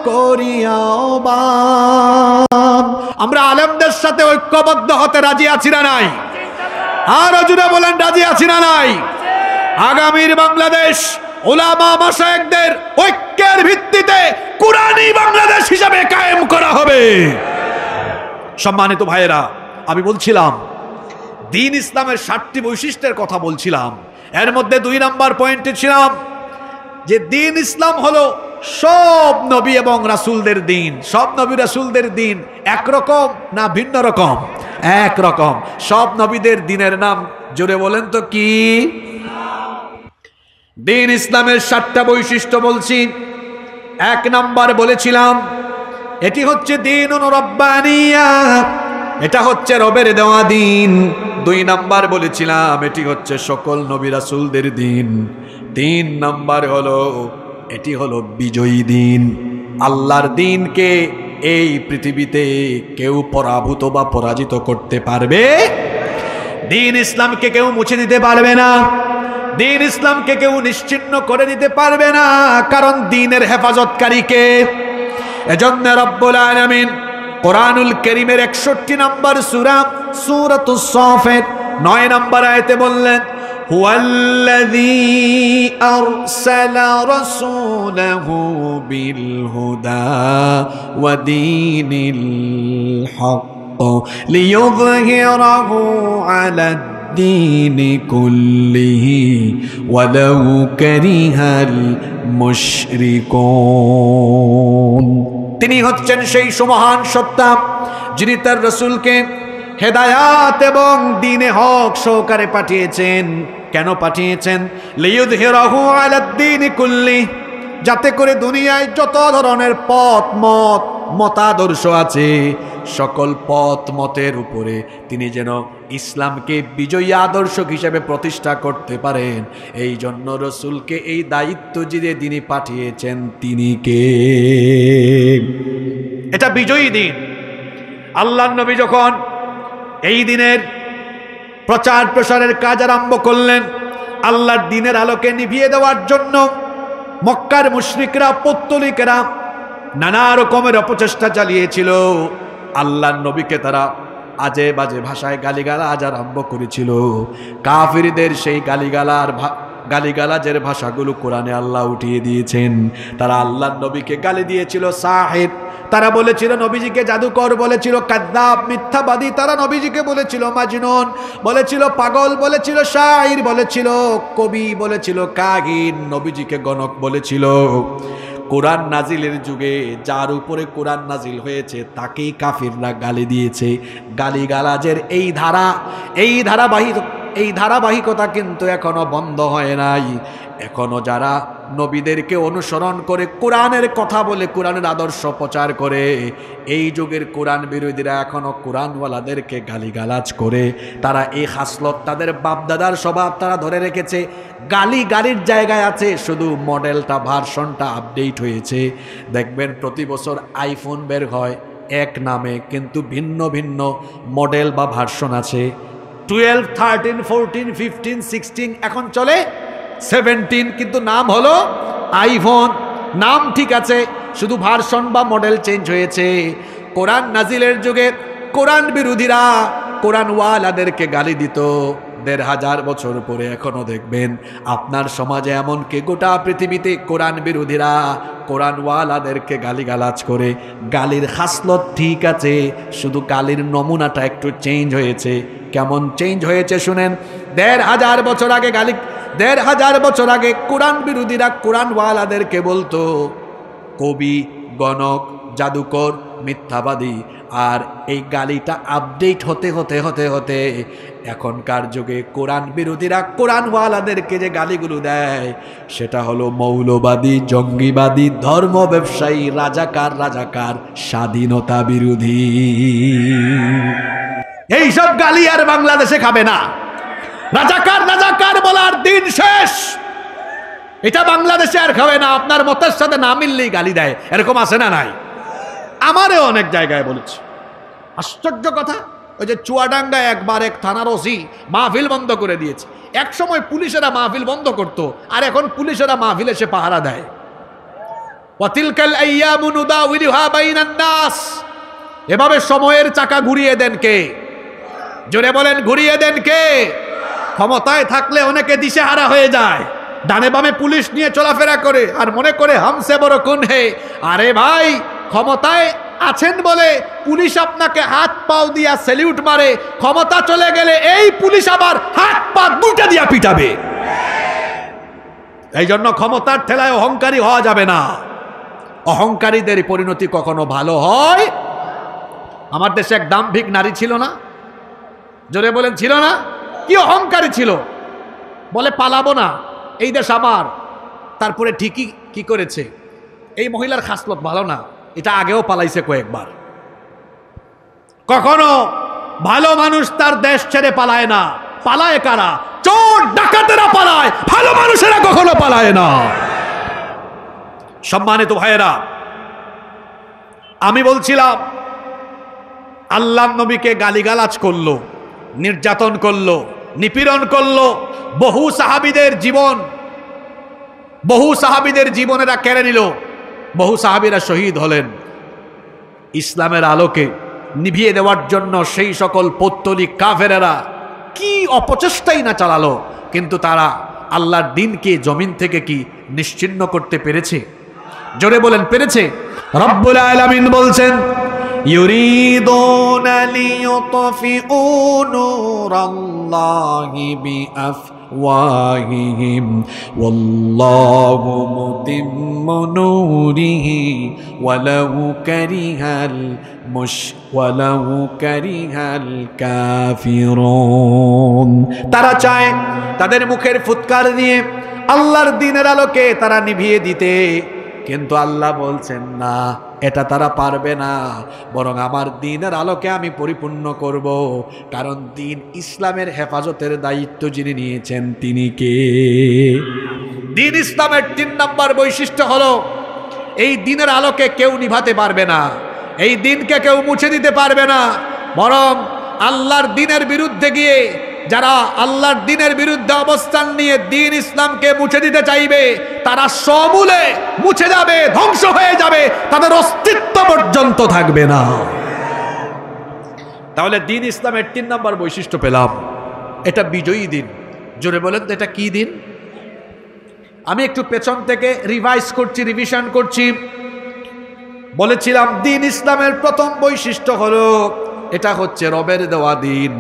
করিয়াও বান। আমরা আলেমদের সাথে ঐক্যবদ্ধ হতে রাজি আছি না নাই? আরো জুড়ে বলেন, রাজি আছি না নাই? আগামীর বাংলাদেশ উলামা মাশায়েখদের ঐক্যের ভিত্তিতে কুরআনী বাংলাদেশ হিসাবে কায়েম করা হবে। সম্মানিত ভাইয়েরা, আমি বলছিলাম দ্বীন ইসলামের 7টি বৈশিষ্ট্যের কথা বলছিলাম। এর মধ্যে 2 নম্বর পয়েন্টে ছিলাম যে দ্বীন ইসলাম হলো সব নবী এবং রাসূলদের দ্বীন। সব নবী রাসূলদের দ্বীন একরকম না ভিন্ন রকম? একরকম। সব নবীদের দ্বীনের নাম জোরে বলেন তো কি? দ্বীন ইসলামের 7টা বৈশিষ্ট্য বলছি। 1 নম্বর বলেছিলাম এটি হচ্ছে দ্বীনুন রাব্বানিয়া, এটা হচ্ছে রবের দেওয়া দ্বীন। 2 নম্বর বলেছিলাম এটি হচ্ছে সকল নবী রাসূলদের দ্বীন। 3 নম্বর হলো এটি হলো বিজয়ী দ্বীন। আল্লাহর দ্বীনকে এই পৃথিবীতে কেউ পরাভূত বা পরাজিত করতে পারবে? দ্বীন ইসলামকে কেউ মুছে দিতে পারবে না। দিন ইসলামকে কেউ নিশ্চিহ্ন করে দিতে পারবে না, কারণ দিনের হেফাজতকারী কে? এজন্য রব্বুল আলামিন কোরআনুল কারীমের 61 নম্বর সূরা সূরাতুস সাফাত 9 নম্বর আয়াতে বললেন, হুয়াল্লাযী আরসালা রাসূলাহু বিল হুদা ওয়া দীনিল হক লিইয়ুযহিরাহু আলাদ দ্বীনি কুল্লিহি ওয়ালাউ কারিহাল মুশরিকুন। তিনি হচ্ছেন সেই সুমহান সত্তা যিনি তার রাসূলকে হেদায়াত এবং দ্বীনে হক সহকারে পাঠিয়েছেন। কেন পাঠিয়েছেন? লিইয়ুযহিরাহু আলাদ দ্বীনি কুল্লি, যাতে করে দুনিয়ায় যত ধরনের মতাদর্শ আছে সকল পথ মতের উপরে তিনি যেন ইসলামকে বিজয়ী আদর্শ হিসেবে প্রতিষ্ঠা করতে পারেন। এই জন্য রাসূলকে এই দায়িত্ব যে তিনি পাঠিয়েছেন তিনি কে? এটা বিজয়ী দিন। আল্লাহর নবী যখন এই দিনের প্রচার প্রসারের কাজ আরম্ভ করলেন, আল্লাহর দ্বীনের আলোকে নিভিয়ে দেওয়ার জন্য মক্কার মুশরিকরা, পৌত্তলিকেরা নানা রকমের অপচেষ্টা চালিয়েছিল। আল্লাহর নবীকে তারা আজে বাজে ভাষায় গালিগালাজ আরম্ভ করেছিল। কাফিরদের সেই গালিগালাজের ভাষাগুলো কোরআনে আল্লাহ উঠিয়ে দিয়েছেন। তারা আল্লাহর নবীকে গালি দিয়েছিল সাহির, তারা বলেছিল নবীজিকে জাদুকর, বলেছিল কাযযাব, মিথ্যাবাদী। তারা নবীজিকে বলেছিল মাজনুন, বলেছিল পাগল, বলেছিল শাইর, বলেছিল কবি, বলেছিল কাহিন, নবীজিকে গণক বলেছিল। কোরআন নাজিলের যুগে যার উপরে কোরআন নাজিল হয়েছে তাকেই কাফিররা গালি দিয়েছে। গালিগালাজের এই ধারাবাহিকতা কিন্তু এখনো বন্ধ হয় নাই। এখনো যারা নবীদেরকে অনুসরণ করে কোরআনের কথা বলে, কোরআনের আদর্শ প্রচার করে, এই যুগের কোরআন বিরোধীরা এখনো কোরআনওয়ালাদেরকে গালিগালাজ করে। তারা এই হাসলত, তাদের বাপদাদার স্বভাব তারা ধরে রেখেছে। গালির জায়গায় আছে, শুধু মডেলটা, ভার্সনটা আপডেট হয়েছে। দেখবেন প্রতি বছর আইফোন বের হয় এক নামে, কিন্তু ভিন্ন ভিন্ন মডেল বা ভার্সন আছে। 12, 13, 14, 15, 16, এখন চলে 17, কিন্তু নাম হলো আইফোন। নাম ঠিক আছে, শুধু ভার্সন বা মডেল চেঞ্জ হয়েছে। কোরআন নাজিলের যুগে কোরআন বিরোধীরা কোরআনওয়ালাদেরকে গালি দিত। ১৫০০ বছর পরে এখনো দেখবেন আপনার সমাজে, এমনকি গোটা পৃথিবীতে কোরআন বিরোধীরা কোরআনওয়ালাদেরকে গালিগালাজ করে। গালির খাসলত ঠিক আছে, শুধু গালির নমুনাটা একটু চেঞ্জ হয়েছে। কেমন চেঞ্জ হয়েছে শুনেন। ১৫০০ বছর আগে ১৫০০ বছর আগে কোরআন বিরোধীরা কোরআনওয়ালাদেরকে বলতো কবি, গণক, জাদুকর, মিথ্যাবাদী। আর এই গালিটা আপডেট হতে হতে হতে হতে এখনকার যুগে কোরআন বিরোধীরা কোরআনওয়ালাদেরকে যে গালিগুলো দেয় সেটা হলো মৌলবাদী, জঙ্গিবাদী, ধর্ম ব্যবসায়ী, রাজাকার, স্বাধীনতা বিরোধী। এইসব গালি আর বাংলাদেশে খাবে না। রাজাকার বলার দিন শেষ। এটা বাংলাদেশে আর খাবে না। আপনার মতের সাথে না মিললেই গালি দেয়, এরকম আছে না নাই? আমারও অনেক জায়গায় বলেছি। আশ্চর্য কথা, ওই যে চুয়াডাঙ্গায় একবার এক থানার ওসি মাহফিল বন্ধ করে দিয়েছে। এক সময় পুলিশেরা মাহফিল বন্ধ করত, আর এখন পুলিশেরা মাহফিল এসে পাহারা দেয়। ওয়াতিলকাল আইয়ামু নুদাউলিহা বাইনান নাস। এভাবে সময়ের চাকা ঘুরিয়ে দেন কে? জোরে বলেন, ঘুরিয়ে দেন কে? ক্ষমতায় থাকলে অনেকে দিশেহারা হয়ে যায়, ডানে বামে পুলিশ নিয়ে চলাফেরা করে আর মনে করে হামসে বড় কোন হে। আরে ভাই, ক্ষমতায় আছেন বলে পুলিশ আপনাকে হাত পাও দিয়া স্যালিউট মারে, ক্ষমতা চলে গেলে এই পুলিশ আবার হাত পা দুইটা দিয়া পিটাবে। এই জন্য ক্ষমতার ঠেলায় অহংকারী হওয়া যাবে না। অহংকারীদের পরিণতি কখনো ভালো হয়। আমার দেশে এক দাম্ভিক নারী ছিল না? জোরে বলেন, ছিল না? কি অহংকারী ছিল, বলে পালাবো না, এই দেশ আমার। তারপরে ঠিকই কি করেছে, এই মহিলার খাসলত ভালো না, এটা আগেও পালাইছে কয়েকবার। কখনো ভালো মানুষ তার দেশ ছেড়ে পালায় না। পালায় কারা? চোর ডাকাতেরা পালায়, ভালো মানুষেরা কখনো পালায় না। সম্মানিত ভাইয়েরা, আমি বলছিলাম আল্লাহর নবীকে গালিগালাজ করলো, নির্যাতন করলো, নিপীড়ন করলো, বহু সাহাবীদের জীবনেরা কেড়ে নিল, বহু সাহাবীরা শহীদ হলেন। ইসলামের আলোকে নিভিয়ে দেওয়ার জন্য সেই সকল পৌত্তলিক কাফেরেরা কি অপচেষ্টাই না চালালো, কিন্তু তারা আল্লাহর দ্বীনকে জমিন থেকে কি নিশ্চিহ্ন করতে পেরেছে? জোরে বলেন, পেরেছে? রব্বুল আলামিন বলছেন, ইউরিদুনা লিইউতফিউ নূরাল্লাহি বিআফওয়াহিহিম ওয়াল্লাহু মুতিম্মু নূরিহি ওয়ালাউ কারিহাল কাফিরুন। তারা চায় তাদের মুখের ফুৎকার দিয়ে আল্লাহর দ্বীনের আলোকে তারা নিভিয়ে দিতে, কিন্তু আল্লাহ বলছেন না, এটা তারা পারবে না, বরং আমার দ্বীনের আলোকে আমি পরিপূর্ণ করব। কারণ দ্বীন ইসলামের হেফাজতের দায়িত্ব যিনি নিয়েছেন তিনি কে? দ্বীন ইসলামের 3 নম্বর বৈশিষ্ট্য হলো, এই দ্বীনের আলোকে কেউ নিভাতে পারবে না, এই দ্বীনকে কেউ মুছে দিতে পারবে না, বরং আল্লাহর দ্বীনের বিরুদ্ধে গিয়ে যারা আল্লাহর দ্বীনের বিরুদ্ধে অবস্থান নিয়ে দ্বীন ইসলামকে মুছে দিতে চাইবে, তারা সমূলে মুছে যাবে, ধ্বংস হয়ে যাবে, তাদের অস্তিত্ব পর্যন্ত থাকবে না। তাহলে দ্বীন ইসলামের 3 নম্বর বৈশিষ্ট্য পেলাম, এটা বিজয়ী দিন। জোরে বলেন তো, এটা কি দিন? আমি একটু পেছন থেকে রিভিশন করছি। বলেছিলাম দ্বীন ইসলামের প্রথম বৈশিষ্ট্য হলো এটা হচ্ছে রবের দেওয়া দিন।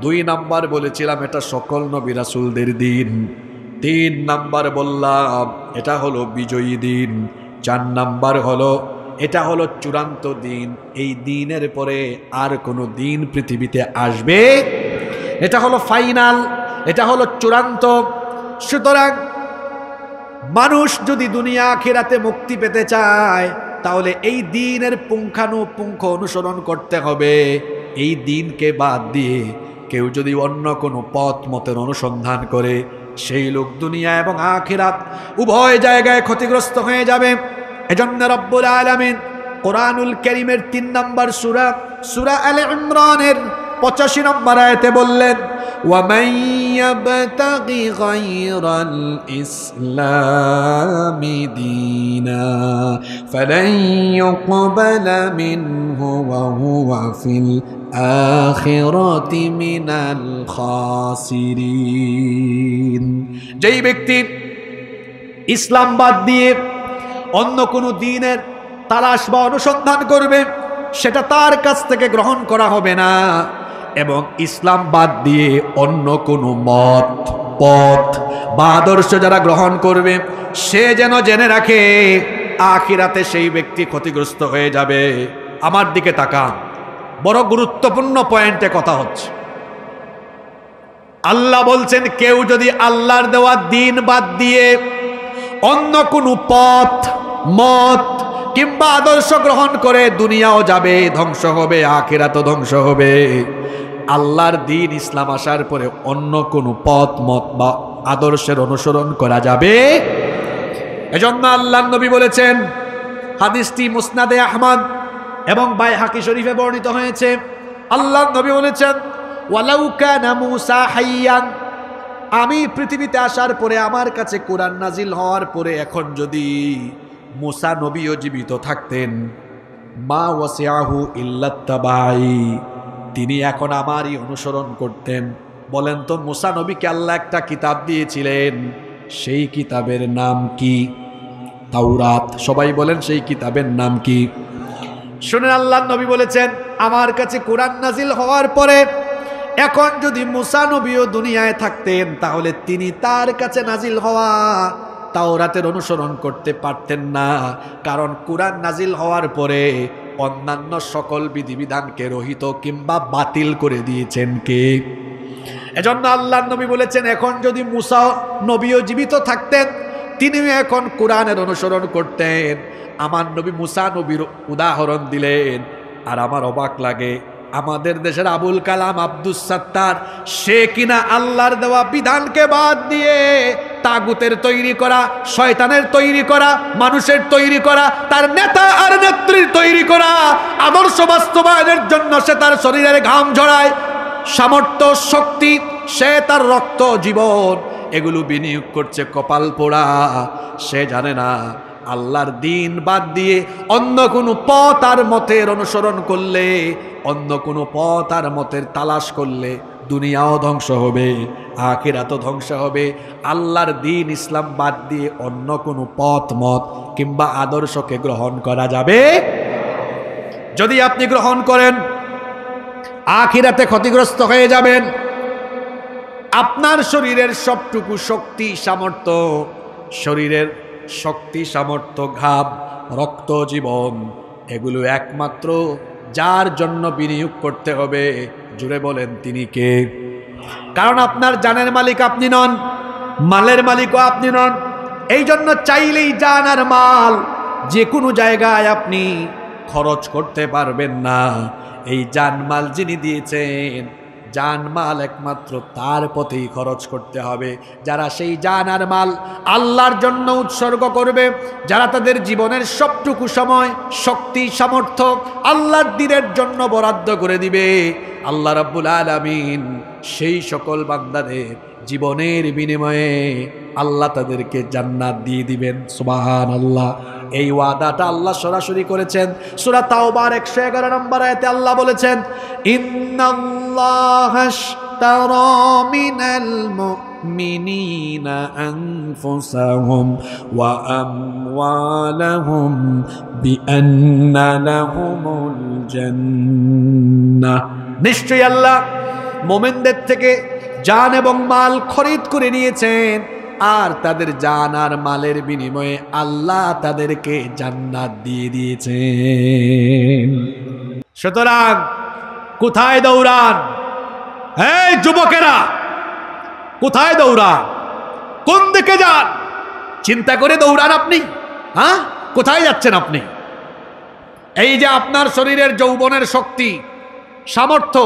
2 নাম্বার বলেছিলাম এটা সকল নবী রাসূলদের দিন। 3 নাম্বার বললাম এটা হলো বিজয়ী দিন। 4 নাম্বার হলো এটা হলো চূড়ান্ত দিন। এই দিনের পরে আর কোনো দিন পৃথিবীতে আসবে, এটা হলো ফাইনাল, এটা হলো চূড়ান্ত। সুতরাং মানুষ যদি দুনিয়া আখিরাতে মুক্তি পেতে চায়, তাহলে এই দিনের পুঙ্খানুপুঙ্খ অনুসরণ করতে হবে। এই দিনকে বাদ দিয়ে কেউ যদি অন্য কোনো পথ মতের অনুসন্ধান করে, সেই লোক দুনিয়া এবং আখিরাত উভয় জায়গায় ক্ষতিগ্রস্ত হয়ে যাবে। এজন্য রব্বুল আলামিন কোরআনুল কারীমের 3 নম্বর সূরা আলে ইমরানের 85 নম্বর আয়াতে বললেন, وَمَن يَبْتَغِ غَيْرَ الْإِسْلَامِ دِينًا فَلَن يُقْبَلَ مِنْهُ وَهُوَ فِي الْآخِرَةِ مِنَ الْخَاسِرِينَ। যেই ব্যক্তি ইসলাম বাদ দিয়ে অন্য কোনো দ্বীনের তালাশ বা অনুসন্ধান করবে, সেটা তার কাছ থেকে গ্রহণ করা হবে না। এবং ইসলাম বাদ দিয়ে অন্য কোনো মত, পথ বা আদর্শ যারা গ্রহণ করবে, সে যেন জেনে রাখে আখিরাতে সেই ব্যক্তি ক্ষতিগ্রস্ত হয়ে যাবে। আমার দিকে তাকান, বড় গুরুত্বপূর্ণ পয়েন্টে কথা হচ্ছে। আল্লাহ বলছেন, কেউ যদি আল্লাহর দেওয়া দ্বীন বাদ দিয়ে অন্য কোনো পথ, মত কিংবা আদর্শ গ্রহণ করে, দুনিয়াও যাবে, ধ্বংস হবে, আখিরাতও ধ্বংস হবে। আল্লাহর দ্বীন ইসলাম আসার পরে অন্য কোনো পথ, মত বা আদর্শের অনুসরণ করা যাবে। এজন্য আল্লাহর নবী বলেছেন, হাদিসটি মুসনাদে আহমদ এবং বাইহাকি শরীফে বর্ণিত হয়েছে। আল্লাহর নবী বলেছেন, ওয়ালাউ কানা মূসা হাইয়ান, আমি পৃথিবীতে আসার পরে, আমার কাছে কোরআন নাজিল হওয়ার পরে, এখন যদি মূসা নবীও জীবিত থাকতেন, মা ওয়াসিআহু ইল্লাত্তাবাই, তিনি এখন আমারই অনুসরণ করতেন। বলেন তো, মূসা নবীকে আল্লাহ একটা কিতাব দিয়েছিলেন, সেই কিতাবের নাম কি? তাওরাত। সবাই বলেন, সেই কিতাবের নাম কি? শুনেন, আল্লাহর নবী বলেছেন, আমার কাছে কোরআন নাজিল হওয়ার পরে এখন যদি মূসা নবীও দুনিয়ায় থাকতেন, তাহলে তিনি তার কাছে নাজিল হওয়া তাওরাতের অনুসরণ করতে পারতেন না। কারণ কোরআন নাজিল হওয়ার পরে অন্যান্য সকল বিধিবিধানকে রহিত কিংবা বাতিল করে দিয়েছেন কে? এজন্য আল্লাহর নবী বলেছেন, এখন যদি মূসা নবীও জীবিত থাকতেন, তিনিও এখন কোরআনের অনুসরণ করতেন। আমার নবী মূসা নবীর উদাহরণ দিলেন। আর আমার অবাক লাগে, আমাদের দেশের আবুল কালাম আব্দুস সাত্তার, সে কিনা আল্লাহর দেওয়া বিধানকে বাদ দিয়ে তাগুতের তৈরি করা, শয়তানের তৈরি করা, মানুষের তৈরি করা, তার নেতা আর নেত্রীর তৈরি করা আদর্শ বাস্তবায়নের জন্য সে তার শরীরের ঘাম ঝরায়, সামর্থ্য, শক্তি, সে তার রক্ত, জীবন এগুলো বিনিয়োগ করছে কপাল পোড়া। সে জানে না আল্লাহর দিন বাদ দিয়ে অন্য কোনো পথ আর মতের অনুসরণ করলে, অন্য কোনো পথ আর মতের তালাশ করলে দুনিয়াও ধ্বংস হবে, আখিরাতও ধ্বংস হবে। আল্লাহর দিন ইসলাম বাদ দিয়ে অন্য কোনো পথ মত কিংবা আদর্শকে গ্রহণ করা যাবে। যদি আপনি গ্রহণ করেন, আখিরাতে ক্ষতিগ্রস্ত হয়ে যাবেন। আপনার শরীরের সবটুকু শক্তি সামর্থ্য, শরীরের শক্তি সামর্থ্য, ঘাম, রক্ত, জীবন এগুলো একমাত্র যার জন্য বিনিয়োগ করতে হবে, জুড়ে বলেন তিনি কে? কারণ আপনার জানের মালিক আপনি নন, মালের মালিকও আপনি নন। এই জন্য চাইলেই জান আর মাল যে কোনো জায়গায় আপনি খরচ করতে পারবেন না। এই জানমাল যিনি দিয়েছেন, জানমাল একমাত্র তার পথেই খরচ করতে হবে। যারা সেই জান আর মাল আল্লাহর জন্য উৎসর্গ করবে, যারা তাদের জীবনের সবটুকু সময়, শক্তি, সামর্থ্য আল্লাহর দ্বীনের জন্য বরাদ্দ করে দিবে, আল্লাহ রাব্বুল আলামিন সেই সকল বান্দাদের জীবনের বিনিময়ে আল্লাহ তাদেরকে জান্নাত দিয়ে দিবেন। সুবহানাল্লাহ। এই ওয়াদাটা আল্লাহ সরাসরি করেছেন। সূরা তাওবার 111 নম্বর আয়াতে আল্লাহ বলেছেন, ইন্নাল্লাহা আশতারা মিনাল মুমিনিনা আনফুসাহুম ওয়া আমওয়ালাহুম বিআন্না লাহুমুল জান্নাহ। নিশ্চয়ই আল্লাহ মুমিনদের থেকে জান এবং মাল খরিদ করে নিয়েছেন, আর তাদের জান আর মালের বিনিময়ে আল্লাহ তাদেরকে জান্নাত দিয়ে দিয়েছেন। সুতরাং কোথায় দৌড়ান? এই যুবকেরা, কোথায় দৌড়ান? কোন দিকে যান? চিন্তা করে দৌড়ান আপনি। হ্যাঁ, কোথায় যাচ্ছেন আপনি? এই যে আপনার শরীরের যৌবনের শক্তি, সামর্থ্য,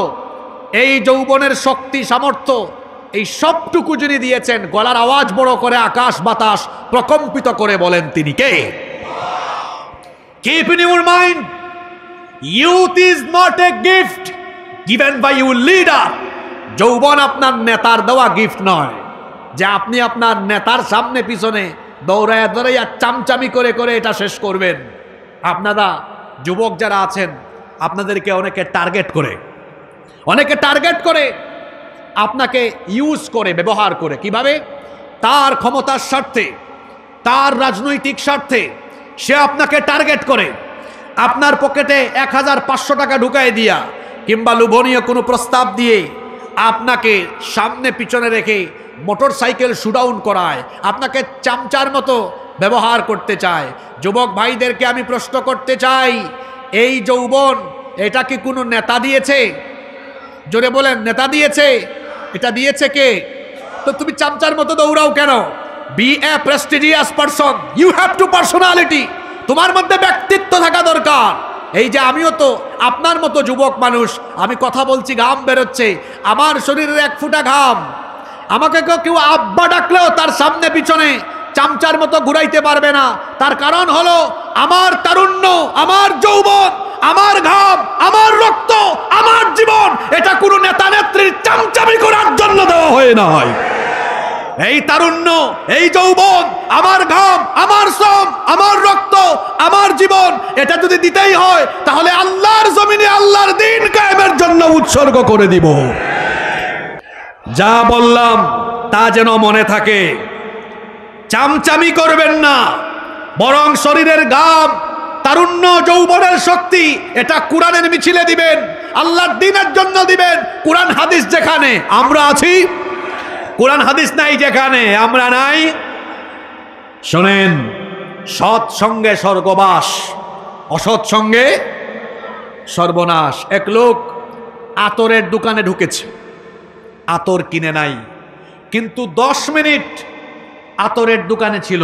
এই যৌবনের শক্তি, সামর্থ্য, এই সবটুকু যিনি দিয়েছেন, গলার আওয়াজ বড় করে আকাশ বাতাস প্রকম্পিত করে বলেন তিনি কে? Keep in your mind, youth is not a gift given by your leader. যৌবন আপনার নেতার দেওয়া গিফট নয় যে আপনি আপনার নেতার সামনে পিছনে দৌড়াইয়া দৌড়াইয়া চামচামি করে করে এটা শেষ করবেন। আপনারা যুবক যারা আছেন, আপনাদেরকে অনেকে টার্গেট করে আপনাকে ইউজ করে, ব্যবহার করে। কিভাবে? তার ক্ষমতার স্বার্থে, তার রাজনৈতিক স্বার্থে সে আপনাকে টার্গেট করে। আপনার পকেটে 1500 টাকা ঢুকাই দিয়া কিংবা লোভনীয় কোনো প্রস্তাব দিয়ে আপনাকে সামনে পিছনে রেখে মোটর সাইকেল শুডাউন করায়, আপনাকে চামচার মতো ব্যবহার করতে চায়। যুবক ভাইদেরকে আমি প্রশ্ন করতে চাই, এই যৌবন এটা কি কোনো নেতা দিয়েছে? জোরে বলেন, নেতা দিয়েছে? এটা দিয়েছে কে? তো তুমি চামচার মতো দৌড়াও কেন? Be a prestigious person, you have to personality. তোমার মধ্যে ব্যক্তিত্ব থাকা দরকার। এই যে আমিও তো আপনার মতো যুবক মানুষ, আমি কথা বলছি, ঘাম বেরোচ্ছে, আমার শরীরের এক ফোঁটা ঘাম। আমাকে কেউ আব্বা ডাকলেও তার সামনে পিছনে চামচার মতো ঘুরাইতে পারবে না। তার কারণ হলো আমার তারুণ্য, আমার যৌবন, আমার ঘাম, আমার রক্ত, আমার জীবন এটা কোনো নেতা নেত্রীর চামচামি করার জন্য দেওয়া হয় নাই। এই তারুণ্য, এই যৌবন, আমার ঘাম, আমার শ্রম, আমার রক্ত, আমার জীবন এটা যদি দিতেই হয় তাহলে আল্লাহর জমিনে আল্লাহর দ্বীন কায়েমের জন্য উৎসর্গ করে দিব। যা বললাম তা যেন মনে থাকে। চামচামি করবেন না, বরং শরীরের ঘাম, তারুণ্য, যৌবনের শক্তি এটা কোরআনের মিছিলে দিবেন, আল্লাহর দ্বীনের জন্য দিবেন। কোরআন হাদিস যেখানে আমরা আছি, কোরআন হাদিস নাই যেখানে আমরা নাই। শোনেন, সৎ সঙ্গে স্বর্গবাস, অসৎ সঙ্গে সর্বনাশ। এক লোক আতরের দোকানে ঢুকেছে, আতর কিনে নাই, কিন্তু 10 মিনিট আতরের দোকানে ছিল।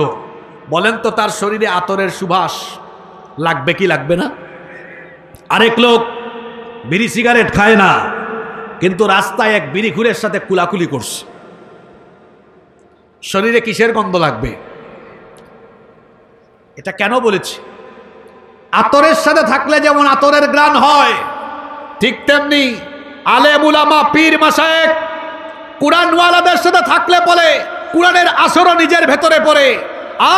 বলেন তো তার শরীরে আতরের সুবাস লাগবে কি লাগবে না? আরেক লোক বিড়ি সিগারেট খায় না, কিন্তু রাস্তায় এক বিড়িখুরের সাথে কুলাকুলি করছে, শরীরে কিসের গন্ধ লাগবে? এটা কেন বলেছি? আতরের সাথে থাকলে যেমন আতরের গ্রাণ হয়, ঠিক তেমনি আলেম উলামা পীর মাশায়েখ কুরআনওয়ালাদের সাথে থাকলে বলে কুরআনের আসরও নিজের ভেতরে পড়ে,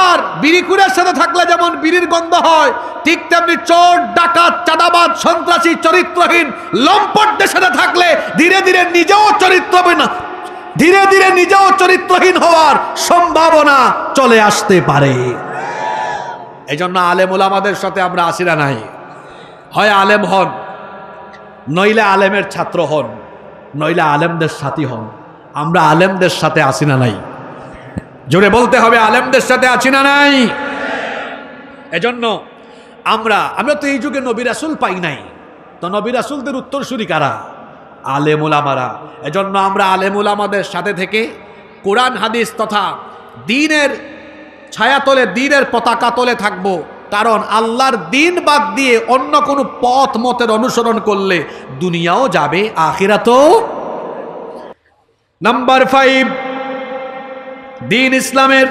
আর বিড়িকুরের সাথে থাকলে যেমন বিড়ির গন্ধ হয়, ঠিক তেমনি চোর ডাকাত চাঁদাবাজ সন্ত্রাসী চরিত্রহীন লম্পটদের সাথে থাকলে ধীরে ধীরে নিজেও চরিত্রহীন হওয়ার সম্ভাবনা চলে আসতে পারে। এই জন্য আলেম উলামাদের সাথে আমরা আসি না নাই, হয় আলেম হন, নইলে আলেমের ছাত্র হন, নইলে আলেমদের সাথী হন। আমরা আলেমদের সাথে আসি না নাই, জোরে বলতে হবে, আলেমদের সাথে আছি না নাই। এজন্য আমরা তো এই যুগে নবী রাসূল পাই নাই, তো নবী রাসূলদের উত্তরসূরি কারা? আলেম উলামারা। এজন্য আমরা আলেম উলামাদের সাথে থেকে কোরআন হাদিস তথা দ্বীনের ছায়াতলে, দ্বীনের পতাকা তলে থাকবো। কারণ আল্লাহর দ্বীন বাদ দিয়ে অন্য কোনো পথ মতের অনুসরণ করলে দুনিয়াও যাবে, আখিরাতও। নাম্বার 5, দ্বীন ইসলামের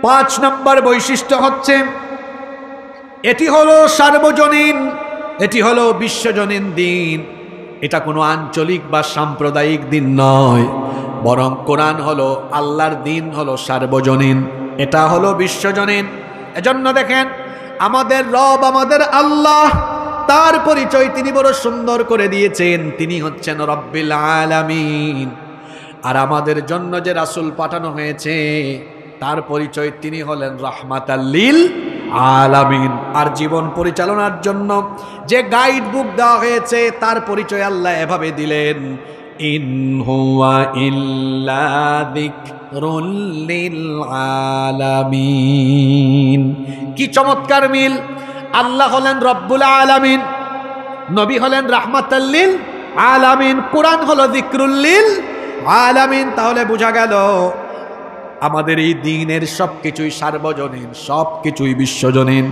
5 নম্বর বৈশিষ্ট্য হচ্ছে এটি হলো সার্বজনীন, এটি হলো বিশ্বজনীন দ্বীন। এটা কোনো আঞ্চলিক বা সাম্প্রদায়িক দ্বীন নয়, বরং কোরআন হলো আল্লাহর দ্বীন, হলো সার্বজনীন, এটা হলো বিশ্বজনীন। এজন্য দেখেন আমাদের রব, আমাদের আল্লাহ, তার পরিচয় তিনি বড় সুন্দর করে দিয়েছেন। তিনি হচ্ছেন রব্বিল আলামিন। আর আমাদের জন্য যে রাসূল পাঠানো হয়েছে তার পরিচয় তিনি হলেন রাহমাতাল লিল আলামিন। আর জীবন পরিচালনার জন্য যে গাইড বুক দেওয়া হয়েছে তার পরিচয় আল্লাহ এভাবে দিলেন, ইন হুয়া ইল্লা যিকরুল লিল আলামিন। কি চমৎকার মিল! আল্লাহ হলেন রব্বুল আলামিন, নবী হলেন রাহমাতাল লিল আলামিন, কোরআন হলো যিকরুল লিল আলামিন। তাহলে বোঝা গেল আমাদের এই দ্বীনের সবকিছুই সার্বজনীন, সবকিছুই বিশ্বজনীন।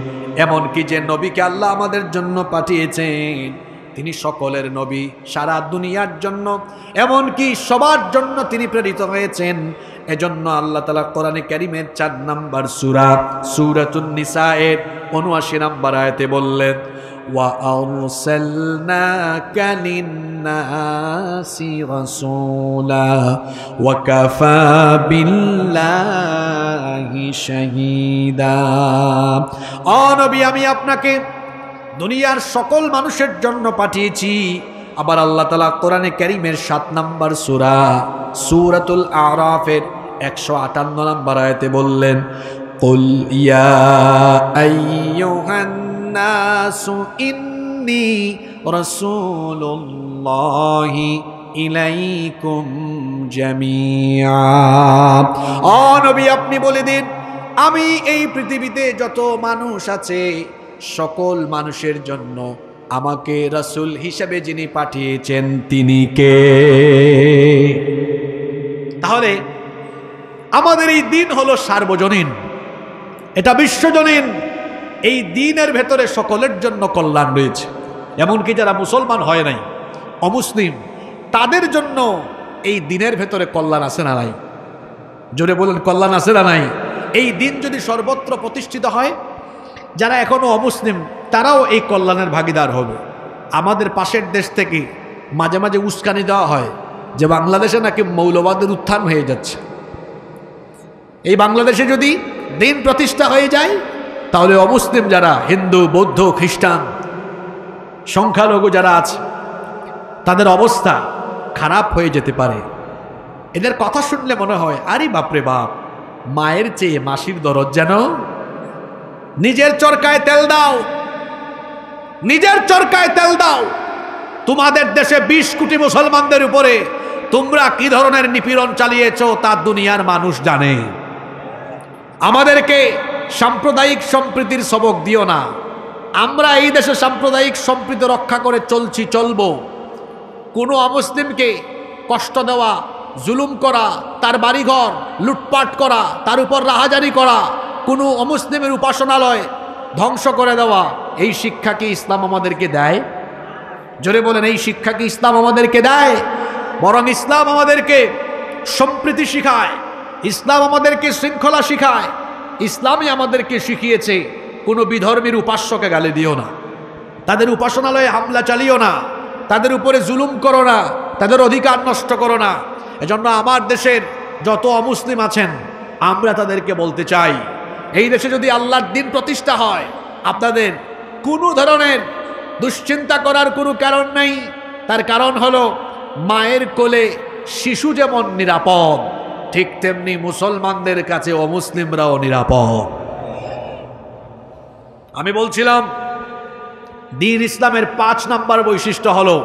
এমনকি যে নবীকে আল্লাহ আমাদের জন্য পাঠিয়েছেন তিনি সকলের নবী, সারা দুনিয়ার জন্য, এমনকি সবার জন্য তিনি প্রেরিত হয়েছেন। এজন্য আল্লাহ তাআলা কোরআনে কারীমের 4 নম্বর সূরা সূরাতুন নিসা-এর ৭৯ নম্বর আয়াতে বললেন, ওয়া আরসালনাকা লিন-নাসি রাসূলা ওয়া কাফা বিল্লাহি শাহীদা। ও নবী, আমি আপনাকে দুনিয়ার সকল মানুষের জন্য পাঠিয়েছি। আবার আল্লাহ তাআলা কোরআনে কারীমের 7 নম্বর সূরা সূরাতুল আরাফের 158 নম্বর আয়াতে বললেন, কুল ইয়া আইয়ুহান নাসু ইন্নী রাসূলুল্লাহি ইলাইকুম জামিআ। ও নবী, আপনি বলে দিন আমি এই পৃথিবীতে যত মানুষ আছে সকল মানুষের জন্য আমাকে রাসূল হিসেবে যিনি পাঠিয়েছেন তিনি কে? তাহলে আমাদের এই দ্বীন হলো সার্বজনীন, এটা বিশ্বজনীন। এই দ্বীনের ভেতরে সকলের জন্য কল্যাণ রয়েছে। এমনকি যারা মুসলমান হয় নাই, অমুসলিম, তাদের জন্য এই দ্বীনের ভেতরে কল্যাণ আছে না নাই? জোরে বলেন, কল্যাণ আছে না নাই? এই দ্বীন যদি সর্বত্র প্রতিষ্ঠিত হয়, যারা এখনো অমুসলিম তারাও এই কল্যাণের ভাগীদার হবে। আমাদের পাশের দেশ থেকে মাঝে মাঝে উস্কানি দেওয়া হয় যে বাংলাদেশে নাকি মৌলবাদের উত্থান হয়ে যাচ্ছে। এই বাংলাদেশে যদি দ্বীন প্রতিষ্ঠা হয়ে যায় তাহলে অমুসলিম যারা হিন্দু, বৌদ্ধ, খ্রিস্টান, সংখ্যালঘু যারা আছে তাদের অবস্থা খারাপ হয়ে যেতে পারে। এদের কথা শুনলে মনে হয় আরে বাপরে বাপ, মায়ের চেয়ে মাসির দরদ যেন। নিজের চরকায় তেল দাও, নিজের চরকায় তেল দাও। তোমাদের দেশে 20 কোটি মুসলমানদের উপরে তোমরা কি ধরনের নিপীড়ন চালিয়েছ তা দুনিয়ার মানুষ জানে। আমাদেরকে সাম্প্রদায়িক সম্প্রীতির সবক দিও না। আমরা এই দেশে সাম্প্রদায়িক সম্প্রীতি রক্ষা করে চলছি, চলবো। কোনো অমুসলিমকে কষ্ট দেওয়া, জুলুম করা, তার বাড়িঘর লুটপাট করা, তার উপর রাহাজানি করা, কোনো অমুসলিমের উপাসনালয় ধ্বংস করে দেওয়া, এই শিক্ষা কি ইসলাম আমাদেরকে দেয়? জোরে বলেন, এই শিক্ষা কি ইসলাম আমাদেরকে দেয়? বরং ইসলাম আমাদেরকে সম্প্রীতি শিখায়, ইসলাম আমাদেরকে শৃঙ্খলা শিখায়। ইসলামই আমাদেরকে শিখিয়েছে কোনো বিধর্মীর উপাস্যকে গালি দিও না, তাদের উপাসনালয়ে হামলা চালিও না, তাদের উপরে জুলুম করো না, তাদের অধিকার নষ্ট করো না। এজন্য আমার দেশের যত অমুসলিম আছেন আমরা তাদেরকে বলতে চাই, এই দেশে যদি আল্লাহর দ্বীন প্রতিষ্ঠা হয় আপনাদের কোনো ধরনের দুশ্চিন্তা করার কোনো কারণ নেই। তার কারণ হলো মায়ের কোলে শিশু যেমন নিরাপদ, ঠিক তেমনি মুসলমানদের কাছে অমুসলিমরাও নিরাপদ। আমি বলছিলাম দ্বীন ইসলামের 5 নাম্বার বৈশিষ্ট্য হলো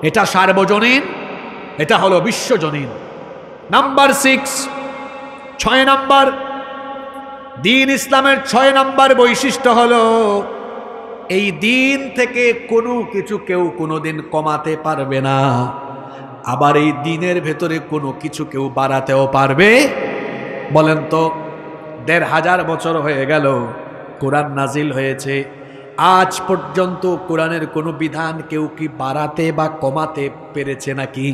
এটা সার্বজনীন, এটা হলো বিশ্বজনীন। নাম্বার 6 নাম্বার দ্বীন ইসলামের 6 নাম্বার বৈশিষ্ট্য হলো এই দ্বীন থেকে কোনো কিছু কেউ কোনোদিন কমাতে পারবে না, আবার এই দ্বীনের ভেতরে কোনো কিছু কেউ বাড়াতেও পারবে। বলেন তো 1500 বছর হয়ে গেল কোরআন নাজিল হয়েছে, আজ পর্যন্ত কোরআনের কোনো বিধান কেউ কি বাড়াতে বা কমাতে পেরেছে নাকি?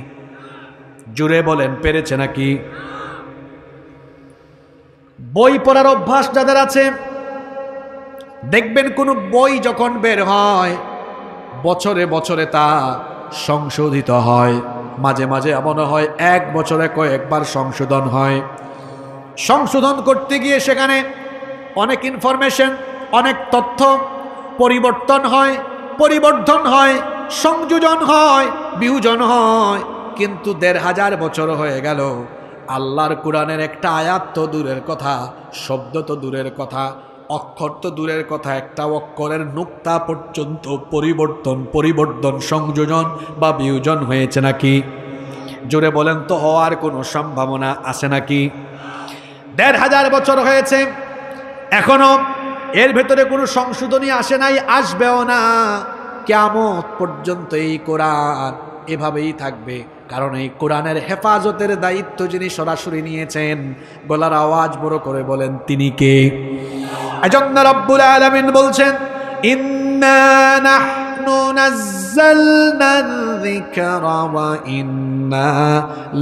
জুড়ে বলেন, পেরেছে নাকি? বই পড়ার অভ্যাস যাদের আছে দেখবেন কোন বই যখন বের হয় বছরে বছরে তা সংশোধিত হয়, মাঝে মাঝে এমন হয় 1 বছরে কয়েকবার সংশোধন হয়। সংশোধন করতে গিয়ে সেখানে অনেক ইনফরমেশন, অনেক তথ্য পরিবর্তন হয়, পরিবর্ধন হয়, সংযোজন হয়, বিয়োজন হয়। কিন্তু 1500 বছর হয়ে গেল আল্লাহর কোরআনের একটা আয়াত তো দূরের কথা, শব্দ তো দূরের কথা, অক্ষর তো দূরের কথা, একটা অক্ষরের নুক্তা পর্যন্ত পরিবর্তন সংযোজন বা বিয়োজন হয়েছে নাকি? জোরে বলেন তো, হওয়ার কোনো সম্ভাবনা আছে নাকি? 1500 বছর হয়েছে এখনো এর ভেতরে কোনো সংশোধনী আসে নাই, আসবেও না। কিয়ামত পর্যন্ত এই কোরআন এভাবেই থাকবে, কারণ এই কোরআনের হেফাজতের দায়িত্ব যিনি সরাসরি নিয়েছেন, গলার আওয়াজ বড় করে বলেন তিনি কে? এজন্য রব্বুল আলামিন বলছেন ইন্না নাহনু নাযালনা যিকরা ওয়া ইন্না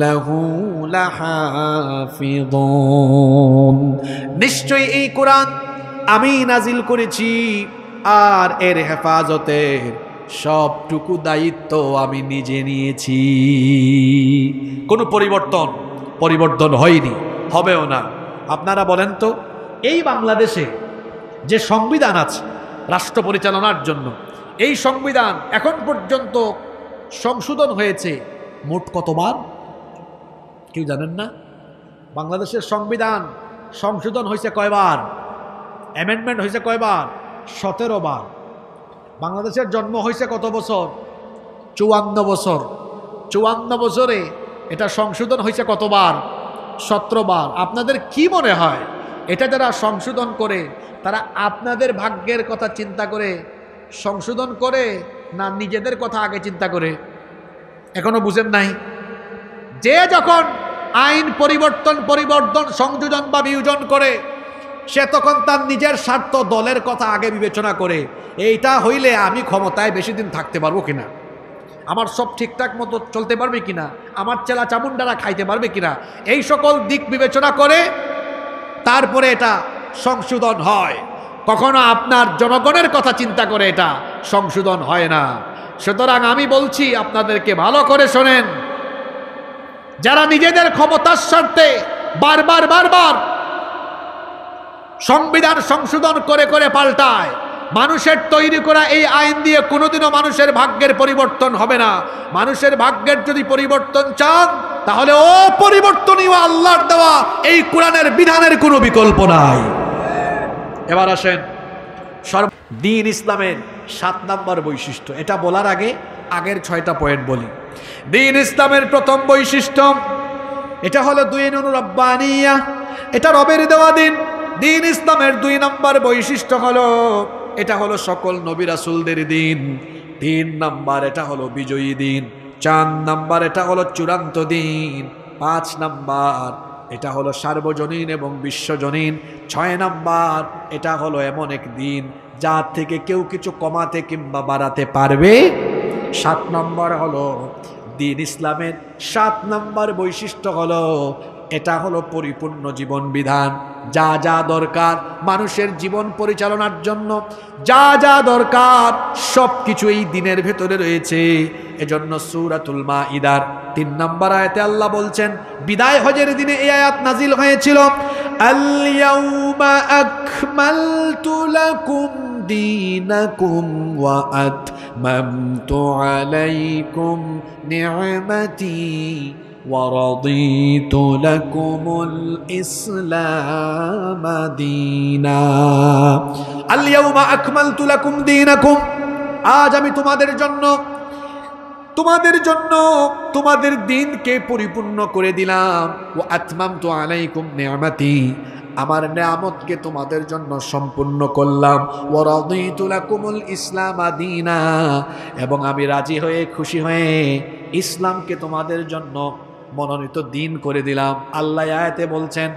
লাহু লাহাফিযুন। নিশ্চয়ই এই কোরআন আমি নাজিল করেছি আর এর হেফাজতের সবটুকু দায়িত্ব আমি নিজে নিয়েছি। কোনো পরিবর্তন হয়নি, হবেও না। আপনারা বলেন তো, এই বাংলাদেশে যে সংবিধান আছে রাষ্ট্র পরিচালনার জন্য, এই সংবিধান এখন পর্যন্ত সংশোধন হয়েছে মোট কতবার? কেউ জানেন না? বাংলাদেশের সংবিধান সংশোধন হয়েছে কয়বার? অ্যামেন্ডমেন্ট হয়েছে কয়বার? 17 বার। বাংলাদেশের জন্ম হয়েছে কত বছর? 54 বছর। 54 বছরে এটা সংশোধন হয়েছে কতবার? 17 বার। আপনাদের কি মনে হয় এটা যারা সংশোধন করে তারা আপনাদের ভাগ্যের কথা চিন্তা করে সংশোধন করে না নিজেদের কথা আগে চিন্তা করে? এখনো বুঝেন নাই? যে যখন আইন পরিবর্তন সংযোজন বা বিয়োজন করে সে তখন তার নিজের স্বার্থ, দলের কথা আগে বিবেচনা করে, এইটা হইলে আমি ক্ষমতায় বেশি দিন থাকতে পারবো কিনা, আমার সব ঠিকঠাক মতো চলতে পারবে কিনা, আমার চেলা চামুন্ডারা খাইতে পারবে কিনা, এই সকল দিক বিবেচনা করে তারপরে এটা সংশোধন হয়। কখনো আপনার জনগণের কথা চিন্তা করে এটা সংশোধন হয় না। সুতরাং আমি বলছি আপনাদেরকে, ভালো করে শোনেন, যারা নিজেদের ক্ষমতার স্বার্থে বারবার সংবিধান সংশোধন করে পাল্টায়, মানুষের তৈরি করা এই আইন দিয়ে কোনোদিনও মানুষের ভাগ্যের পরিবর্তন হবে না। মানুষের ভাগ্যের যদি পরিবর্তন চান তাহলে অপরিবর্তনীয় আল্লাহর দেওয়া এই কোরআনের বিধানের কোনো বিকল্প নাই। এবার আসেন দ্বীন ইসলামের 7 নম্বর বৈশিষ্ট্য। এটা বলার আগে আগের 6টা পয়েন্ট বলি। দ্বীন ইসলামের প্রথম বৈশিষ্ট্য এটা হলো দীনুর রাব্বানিয়া, এটা রবের দেওয়া দিন। দ্বীন ইসলামের 2 নম্বর বৈশিষ্ট্য হলো এটা হলো সকল নবী রাসূলদের দিন। 3 নম্বর এটা হলো বিজয়ী দিন। 4 নম্বর এটা হলো চূড়ান্ত দিন। 5 নম্বর এটা হলো সার্বজনীন এবং বিশ্বজনীন। 6 নম্বর এটা হলো এমন এক দিন যার থেকে কেউ কিছু কমাতে কিংবা বাড়াতে পারবে। 7 নম্বর হলো দ্বীন ইসলামের 7 নম্বর বৈশিষ্ট্য হলো এটা হলো পরিপূর্ণ জীবন বিধান। যা যা দরকার মানুষের জীবন পরিচালনার জন্য, যা যা দরকার সবকিছু এই দিনের ভেতরে রয়েছে। এজন্য সূরাতুল মাইদার 3 নম্বর আয়াতে আল্লাহ বলছেন, বিদায় হজের দিনে এই আয়াত নাজিল হয়েছিল, আল ইয়াউমা আকমালতু লাকুম দীনাকুম ওয়া আতমামতু আলাইকুম নি'মাতি وَرَضِيتُ لَكُمُ الْإِسْلَامَ دِينًا الْيَوْمَ أَكْمَلْتُ لَكُمْ دِينَكُمْ আজ আমি তোমাদের জন্য তোমাদের দিনকে পরিপূর্ণ করে দিলাম। ওয়া আতমামতু আলাইকুম নি'মাতি, আমার নিয়ামতকে তোমাদের জন্য সম্পূর্ণ করলাম। ওয়া রাদিতু লাকুমুল ইসলাম দীনা, এবং আমি রাজি হয়ে খুশি হয়ে ইসলামকে তোমাদের জন্য মনোনীত দিন করে দিলাম। আল্লাহ আয়াতে বলছেন,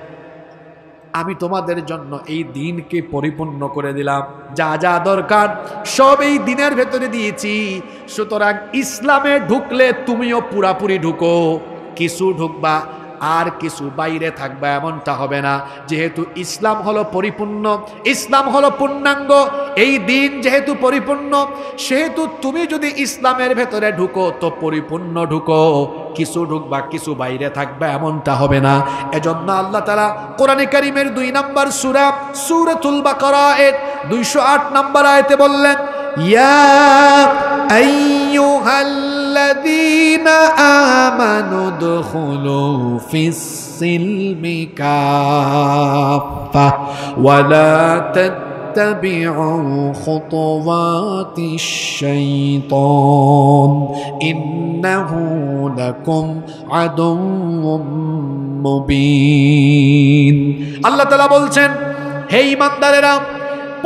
আমি তোমাদের জন্য এই দিনকে পরিপূর্ণ করে দিলাম, যা যা দরকার সব এই দিনের ভেতরে দিয়েছি। সুতরাং ইসলামে ঢুকলে তুমিও পুরাপুরি ঢুকো, কিছু ঢুকবা আর কিছু বাইরে থাকবে এমনটা হবে না। যেহেতু ইসলাম হলো পরিপূর্ণ, ইসলাম হলো পূর্ণাঙ্গ, এই দিন যেহেতু পরিপূর্ণ, সেহেতু তুমি যদি ইসলামের ভেতরে ঢুকো তো পরিপূর্ণ ঢুকো, কিছু ঢুকবা কিছু বাইরে থাকবে এমনটা হবে না। এজন্য আল্লাহ তাআলা কোরআনে কারীমের 2 নম্বর সূরা সূরাতুল বাকারা এর 208 নম্বর আয়াতে বললেন, ইয়া আইয়ুহাল্লাযীনা আমানু দুখুলু ফিস-সিলমি কাফা ওয়া লা তাত্তাবিউ খুতুওয়াতিশ শাইতান ইন্নাহু লাকুম আদুউম মুবিন। আল্লাহ তাআলা বলছেন, হে ঈমানদারেরা,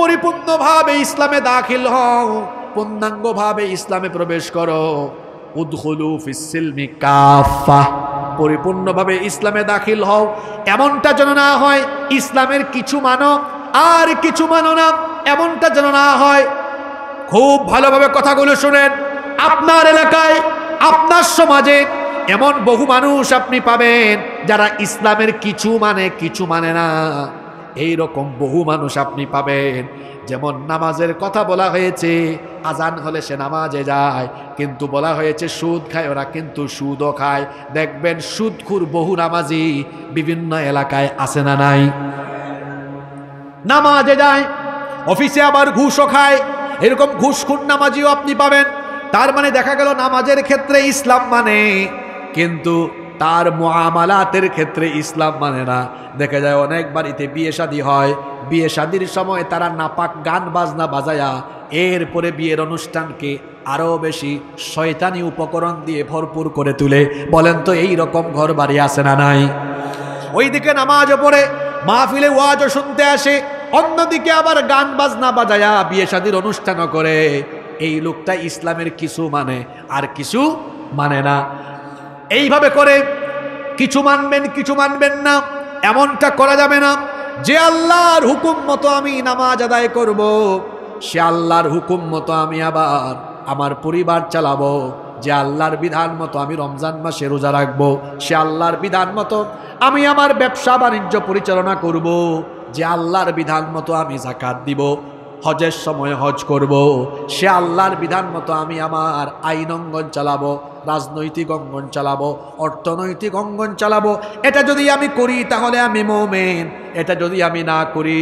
পরিপূর্ণভাবে ইসলামে দাখিল হও, পূর্ণাঙ্গভাবে ইসলামে প্রবেশ করো। উদখুলু ফিস-সিলমি কাফা, পরিপূর্ণভাবে ইসলামে দাখিল হও। এমনটা যেন না হয় ইসলামের কিছু মানো আর কিছু মানো না, এমনটা যেন না হয়। খুব ভালোভাবে কথাগুলো শুনেন। আপনার এলাকায়, আপনার সমাজে এমন বহু মানুষ আপনি পাবেন যারা ইসলামের কিছু মানে কিছু মানে না। এই রকম বহু মানুষ আপনি পাবেন। যেমন নামাজের কথা বলা হয়েছে, আজান হলে সে নামাজে যায়, কিন্তু বলা হয়েছে সুদ খায়, ওরা কিন্তু সুদও খায়। দেখবেন সুদখোর বহু নামাজি বিভিন্ন এলাকায় আছে না নাই? নামাজে যায়, অফিসে আবার ঘুষও খায়, এরকম ঘুষখোর নামাজিও আপনি পাবেন। তার মানে দেখা গেল নামাজের ক্ষেত্রে ইসলাম মানে, কিন্তু তার মুআমালাতের ক্ষেত্রে ইসলাম মানে না। দেখা যায় অনেক বাড়িতে বিয়ে শাদী হয়, বিয়ে শাদীর সময় তারা নাপাক গান বাজনা বাজায়া এরপরে বিয়ের অনুষ্ঠানকে আরও বেশি শয়তানি উপকরণ দিয়ে ভরপুর করে তুলে। বলেন তো এই রকম ঘর বাড়ি আছে না নাই? ওইদিকে নামাজও পড়ে, মাহফিলে ওয়াজও শুনতে আসে, অন্যদিকে আবার গান বাজনা বাজায়া বিয়ে শাদীর অনুষ্ঠানও করে। এই লোকটা ইসলামের কিছু মানে আর কিছু মানে না। এইভাবে করে কিছু মানবেন কিছু মানবেন না, এমনটা করা যাবে না। যে আল্লাহর হুকুম মতো আমি নামাজ আদায় করব, সে আল্লাহর হুকুম মতো আমি আবার আমার পরিবার চালাবো। যে আল্লাহর বিধান মতো আমি রমজান মাসে রোজা রাখবো, সে আল্লাহর বিধান মতো আমি আমার ব্যবসা বাণিজ্য পরিচালনা করব। যে আল্লাহর বিধান মতো আমি যাকাত দিব, হজের সময় হজ করব, সে আল্লাহর বিধান মতো আমি আমার আইন অঙ্গন চালাবো, রাজনৈতিক অঙ্গন চালাবো, অর্থনৈতিক অঙ্গন চালাবো। এটা যদি আমি করি তাহলে আমি মুমিন, এটা যদি আমি না করি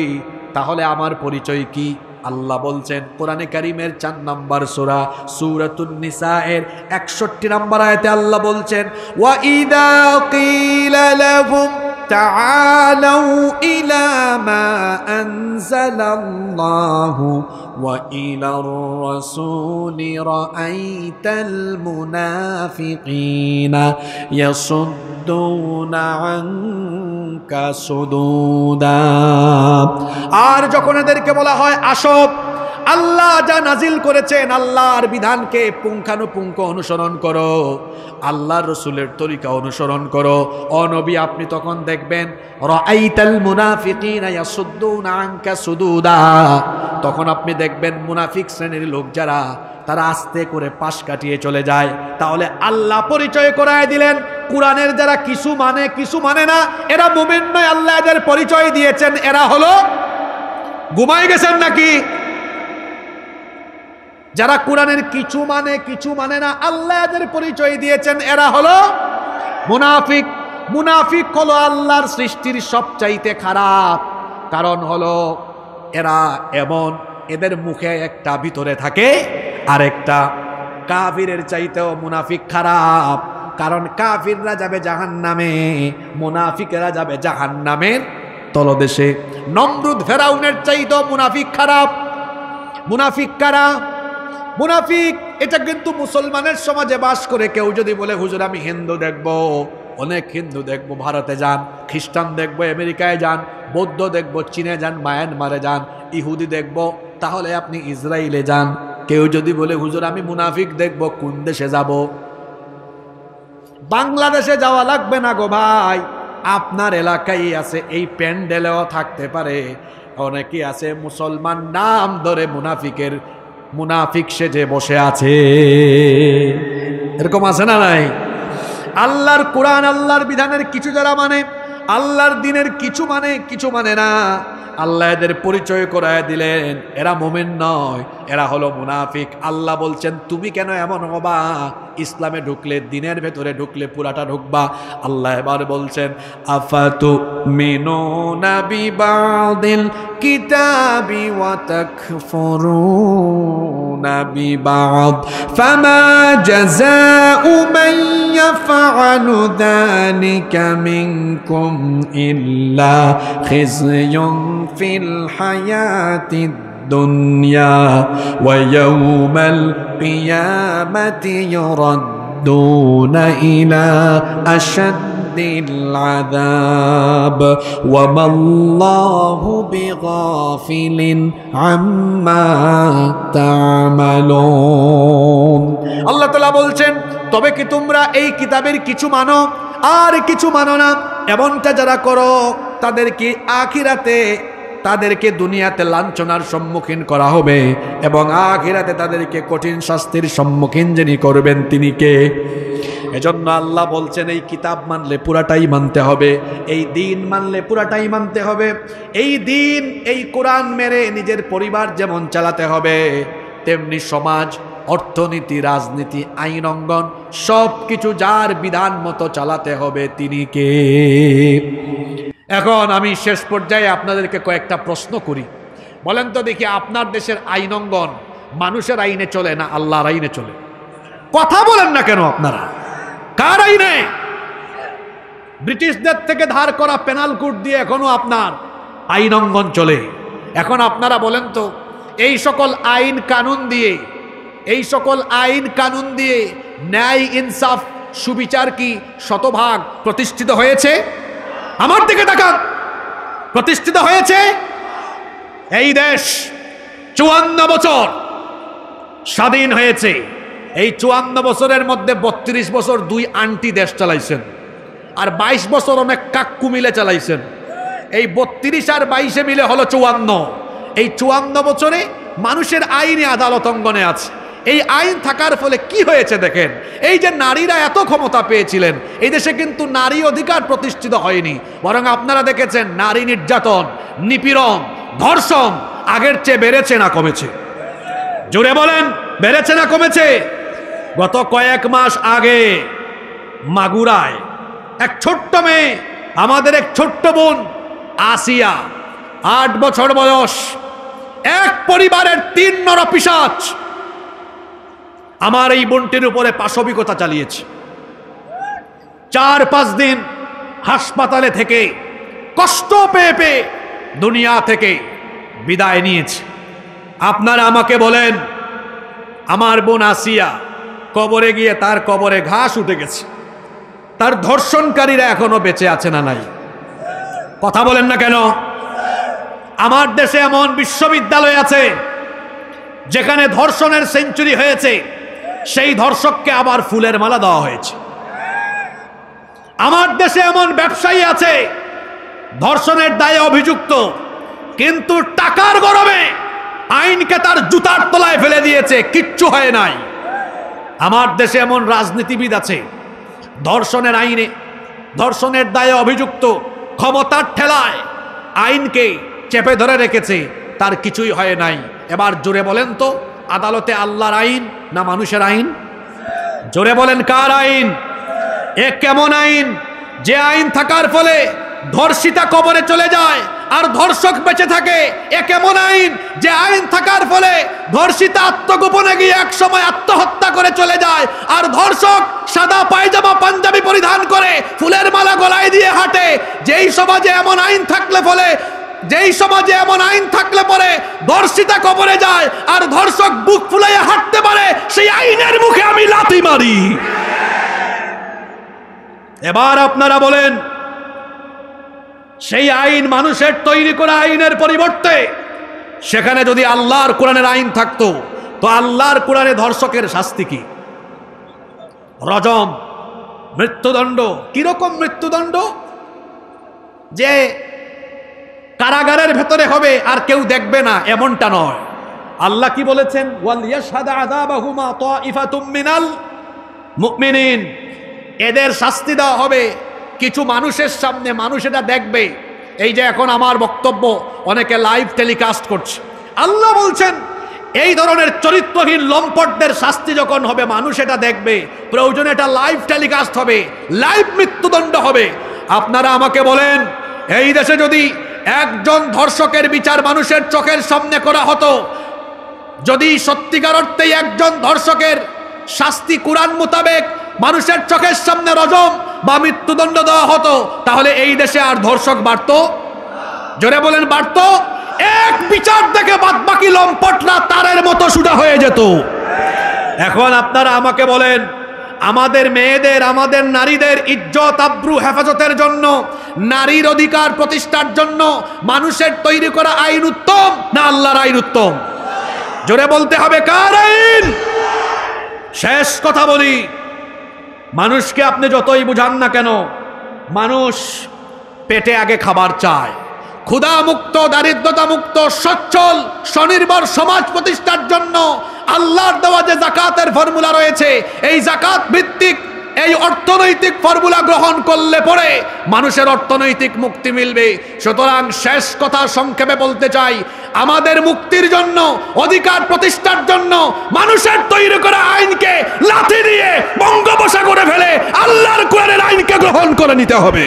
তাহলে আমার পরিচয় কি? আল্লাহ বলছেন কোরআনে কারীমের 4 নম্বর সূরা সূরাতুন নিসা এর 61 নম্বর আয়াতে আল্লাহ বলছেন, ওয়া ইযা ক্বিলা লাহুম তাআলাউ ইলা মা আনজালাল্লাহু ওয়া ইলার রাসূলি রাআইতাল মুনাফিকিনা ইয়াসুদ্দুনা আনকা সুদুদা। আর যখন এদেরকে বলা হয় আসো, আল্লাহ যা নাজিল করেছেন আল্লাহর বিধানকে পুঙ্খানুপুঙ্খ অনুসরণ করো, আল্লাহর রাসূলের তরিকা অনুসরণ করো। ও নবী, আপনি তখন দেখবেন রাআইতাল মুনাফিকিনা ইয়াসুদ্দুনা আনকা সুদুদা, তখন আপনি দেখবেন মুনাফিক শ্রেণীর লোক যারা, তারা আস্তে করে পাশ কাটিয়ে চলে যায়। তাহলে আল্লাহ পরিচয় করায় দিলেন কোরআনের যারা কিছু মানে না, এরা মুমিন নয়। আল্লাহ এদের পরিচয় দিয়েছেন এরা হলো, ঘুমায় গেছেন নাকি? যারা কোরআনের কিছু মানে না, আল্লাহ এদের পরিচয় দিয়েছেন এরা হলো মুনাফিক। মুনাফিক হলো আল্লাহর সৃষ্টির সবচাইতে খারাপ। কারণ হলো এরা এমন, এদের মুখে একটা ভিতরে থাকে আরেকটা। কাফিরের চাইতেও মুনাফিক খারাপ, কারণ কাফিররা যাবে জাহান্নামে, মুনাফিকেরা যাবে জাহান্নামের তলদেশে। নমরুদ ফেরাউনের চাইতেও মুনাফিক খারাপ। মুনাফিক কারা? মুনাফিক এটা কিন্তু মুসলমানের সমাজে বাস করে কেউ যদি বলে হুজুর আমি হিন্দু দেখব, অনেক হিন্দু দেখব ভারতে যান, খ্রিস্টান দেখব আমেরিকায় যান, বৌদ্ধ দেখব চীনে যান, মায়ানমারে যান, ইহুদি দেখব, তাহলে আপনি ইসরায়েলে যান। কেউ যদি বলে হুজুর আমি মুনাফিক দেখব, কোন দেশে যাব? বাংলাদেশে যাওয়া লাগবে না গো ভাই, আপনার এলাকায় আছে, এই প্যান্ডেলেও থাকতে পারে। অনেকেই আছে মুসলমান নাম ধরে মুনাফিক সেজে বসে আছে, এরকম আছে না নাই? আল্লাহর কোরআন আল্লাহর বিধানের কিছু যারা মানে, আল্লাহর দিনের কিছু মানে না, আল্লাহ এদের পরিচয় করায় দিলেন এরা মুমিন নয়, এরা হলো মুনাফিক। আল্লাহ বলছেন তুমি কেন এমন হবা? ইসলামে ঢুকলে, দিনের ভেতরে ঢুকলে পুরাটা ঢুকবা। আল্লাহ এবার বলছেন আফাতুমিনুনা বিবাদিল কিতাবি ওয়া তাকফুরুনা বিবাদ ফামা জাযাউ মান ইয়াফআলু যালিকা মিনকুম ইল্লা খিzyun ফিল হায়াতিদ দুনিয়া ওয়া ইয়াউমাল কিয়ামাতি ইউরাদ্দুনা ইলা আশাদ্দিল আযাব ওয়া মাল্লাহু বিগাফিলিন আম্মা তা'মালুন। আল্লাহ তাআলা বলছেন তবে কি তোমরা এই কিতাবের কিছু মানো আর কিছু মানো না? এমনটা যারা করো তাদেরকে আখিরাতে, তাদেরকে দুনিয়াতে লাঞ্ছনার সম্মুখীন করা হবে এবং আখিরাতে তাদেরকে কঠিন শাস্তির সম্মুখীন যিনি করবেন তিনি কে? এজন্য আল্লাহ বলছেন এই কিতাব মানলে পুরাটাই মানতে হবে, এই দিন মানলে পুরাটাই মানতে হবে। এই দিন, এই কোরআন মেরে নিজের পরিবার যেমন চালাতে হবে, তেমনি সমাজ, অর্থনীতি, রাজনীতি, আইন অঙ্গন সব কিছু যার বিধান মতো চালাতে হবে তিনি কে? এখন আমি শেষ পর্যায়ে আপনাদেরকে কয়েকটা প্রশ্ন করি। বলেন তো দেখি, আপনার দেশের আইন অঙ্গন মানুষের আইনে চলে না আল্লাহর আইনে চলে? কথা বলেন না কেন আপনারা? কার আইনে? ব্রিটিশদের থেকে ধার করা পেনাল কোড দিয়ে এখনো আপনার আইন অঙ্গন চলে। এখন আপনারা বলেন তো, এই সকল আইন কানুন দিয়ে ন্যায়, ইনসাফ, সুবিচার কি শতভাগ প্রতিষ্ঠিত হয়েছে? আমার দিকে তাকান, প্রতিষ্ঠিত হয়েছে? এই দেশ 54 বছর স্বাধীন হয়েছে। এই 54 বছরের মধ্যে 32 বছর দুই আন্টি দেশ চালাইছেন, আর 22 বছর অনেক কাক্কু মিলে চালাইছেন। এই 32 আর 22 মিলে হলো 54। এই 54 বছরে মানুষের আইনে আদালত অঙ্গনে আছে। এই আইন থাকার ফলে কি হয়েছে দেখেন, এই যে নারীরা এত ক্ষমতা পেয়েছিলেন, এই দেশে কিন্তু নারী অধিকার প্রতিষ্ঠিত হয়নি, বরং আপনারা দেখেছেন নারী নির্যাতন, নিপীড়ন, ধর্ষণ আগের চেয়ে বেড়েছে না কমেছে? জোরে বলেন, বেড়েছে না কমেছে? গত কয়েক মাস আগে মাগুরায় এক ছোট্ট মেয়ে, আমাদের এক ছোট্ট বোন আসিয়া, 8 বছর বয়স, এক পরিবারের 3 নরপিশাচ আমার এই বোনটির উপরে পাশবিকতা চালিয়েছে। 4-5 দিন হাসপাতালে থেকে কষ্ট পেয়ে দুনিয়া থেকে বিদায় নিয়েছে। আপনারা আমাকে বলেন, আমার বোন আসিয়া কবরে গিয়ে তার কবরে ঘাস উঠে গেছে, তার ধর্ষণকারীরা এখনো বেঁচে আছে না নাই? কথা বলেন না কেন? আমার দেশে এমন বিশ্ববিদ্যালয় আছে যেখানে ধর্ষণের সেঞ্চুরি হয়েছে সেই ধর্ষককে আবার ফুলের মালা দেওয়া হয়েছে। আমার দেশে এমন ব্যবসায়ী আছে ধর্ষণের দায়ে অভিযুক্ত, কিন্তু টাকার গরমে আইনকে তার জুতার তলায় ফেলে দিয়েছে, কিচ্ছু হয় নাই। আমার দেশে এমন রাজনীতিবিদ আছে ধর্ষণের আইনে, ধর্ষণের দায়ে অভিযুক্ত, ক্ষমতার ঠেলায় আইনকে চেপে ধরে রেখেছে, তার কিছুই হয় নাই। এবার জোরে বলেন তো, আদালতে আল্লাহর আইন না মানুষের আইন? জোরে বলেন কার আইন? এ কেমন আইন যে আইন থাকার ফলে ধর্ষিতা কবরে চলে যায় আর ধর্ষক বেঁচে থাকে? এ কেমন আইন যে আইন থাকার ফলে ধর্ষিতা আত্মগোপনে গিয়ে এক সময় আত্মহত্যা করে চলে যায় আর ধর্ষক সাদা পায়জামা পাঞ্জাবি পরিধান করে ফুলের মালা গলায় দিয়ে হাঁটে? যেই সমাজে এমন আইন থাকলে পরে ধর্ষিতা কবরে যায় আর ধর্ষক বুক ফুলাইয়া হাঁটতে পারে, সেই আইনের মুখে আমি লাথি মারি। এবার আপনারা বলেন, সেই আইন মানুষের তৈরি করা আইনের পরিবর্তে সেখানে যদি আল্লাহর কোরআনের আইন থাকতো, তো আল্লাহর কোরআনে ধর্ষকের শাস্তি কি? রজম, মৃত্যুদণ্ড। কিরকম মৃত্যুদণ্ড? যে কারাগারের ভেতরে হবে আর কেউ দেখবে না, এমনটা নয়। আল্লাহ কি বলেছেন? ওয়াল ইয়াশহাদু আযাবাহুমা তাইফাতুম মিনাল মুমিনিন। এদের শাস্তি দেওয়া হবে কিছু মানুষের সামনে, মানুষ এটা দেখবে। এই যে এখন আমার বক্তব্য অনেকে লাইভ টেলিকাস্ট করছে, আল্লাহ বলছেন এই ধরনের চরিত্রহীন লম্পটদের শাস্তি যখন হবে মানুষ এটা দেখবে, প্রয়োজনে এটা লাইভ টেলিকাস্ট হবে, লাইভ মৃত্যুদণ্ড হবে। আপনারা আমাকে বলেন, এই দেশে যদি একজন ধর্ষকের বিচার মানুষের চোখের সামনে করা হতো, যদি সত্যিকার অর্থেই একজন ধর্ষকের শাস্তি কোরআন মোতাবেক মানুষের চোখের সামনে রজম বা মৃত্যুদণ্ড দেওয়া হতো, তাহলে এই দেশে আর ধর্ষক বাড়তো? জোরে বলেন, বাড়তো? এক বিচার দেখে বাদবাকি লম্পটরা তারের মতো সুদা হয়ে যেত। এখন আপনারা আমাকে বলেন, আমাদের মেয়েদের, আমাদের নারীদের ইজ্জত আব্রু হেফাজতের জন্য, নারীর অধিকার প্রতিষ্ঠার জন্য মানুষের তৈরি করা আইন উত্তম না আল্লাহর আইন উত্তম? জোরে বলতে হবে, কার আইন? শেষ কথা বলি, মানুষকে আপনি যতই বুঝান না কেন, মানুষ পেটে আগে খাবার চায়। ক্ষুধা মুক্ত, দারিদ্রতা মুক্ত, সচ্ছল স্বনির্ভর সমাজ প্রতিষ্ঠার জন্য আল্লাহর দেওয়া যে যাকাতের ফর্মুলা রয়েছে, এই যাকাত ভিত্তিক এই অর্থনৈতিক ফর্মুলা গ্রহণ করলে পরে মানুষের অর্থনৈতিক মুক্তি মিলবে। সুতরাং শেষ কথা সংক্ষেপে বলতে চাই, আমাদের মুক্তির জন্য, অধিকার প্রতিষ্ঠার জন্য মানুষের তৈরি করা আইনকে লাথি দিয়ে বঙ্গোপসাগরে ফেলে আল্লাহর কোরআনের আইনকে গ্রহণ করে নিতে হবে।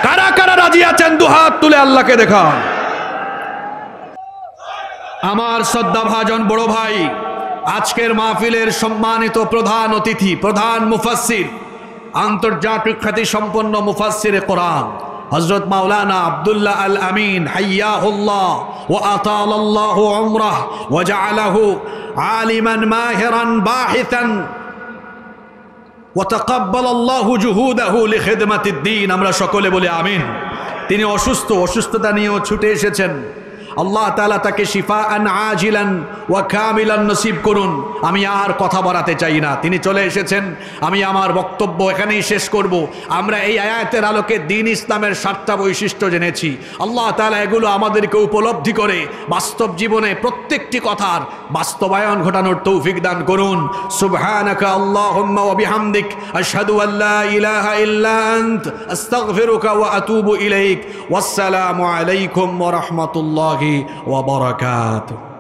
কারা কারা রাজি আছেন দুহাত তুলে আল্লাহকে দেখান। আমার শ্রদ্ধাভাজন বড় ভাই, আজকের মাহফিলের সম্মানিত প্রধান অতিথি, প্রধান মুফাসসির, আন্তর্জাতিক খ্যাতি সম্পন্ন মুফাসসিরে কোরআন হযরত মাওলানা আব্দুল্লাহ আল আমিন হাইয়াহুল্লাহ ওয়া আতালাল্লাহু উমরাহ ওয়া জাআলাহু আলিমান মাহিরান বাহিতান ওয়া তাকাব্বালাল্লাহু জুহুদাহু লিখিদমাতিদ দ্বীন। আমরা সকলে বলি আমিন। তিনি অসুস্থ, অসুস্থতা নিয়েও ছুটে এসেছেন। আল্লাহ তাআলা তাকে শিফাআন আজিলান ওয়া কামিলান নসিব করুন। আমি আর কথা বাড়াতে চাই না, তিনি চলে এসেছেন। আমি আমার বক্তব্য এখানেই শেষ করব। আমরা এই আয়াতের আলোকে দ্বীন ইসলামের 7টা বৈশিষ্ট্য জেনেছি। আল্লাহ তাআলা এগুলো আমাদেরকে উপলব্ধি করে বাস্তব জীবনে প্রত্যেকটি কথার বাস্তবায়ন ঘটানোর তৌফিক দান করুন। সুবহানাকা আল্লাহুম্মা ওয়া বিহামদিক আশহাদু আল্লা ইলাহা ইল্লা আনত আস্তাগফিরুকা ওয়া আতুবু ইলাইক। ওয়াসসালামু আলাইকুম ওয়া রাহমাতুল্লাহি ওয়া বারাকাতুহু।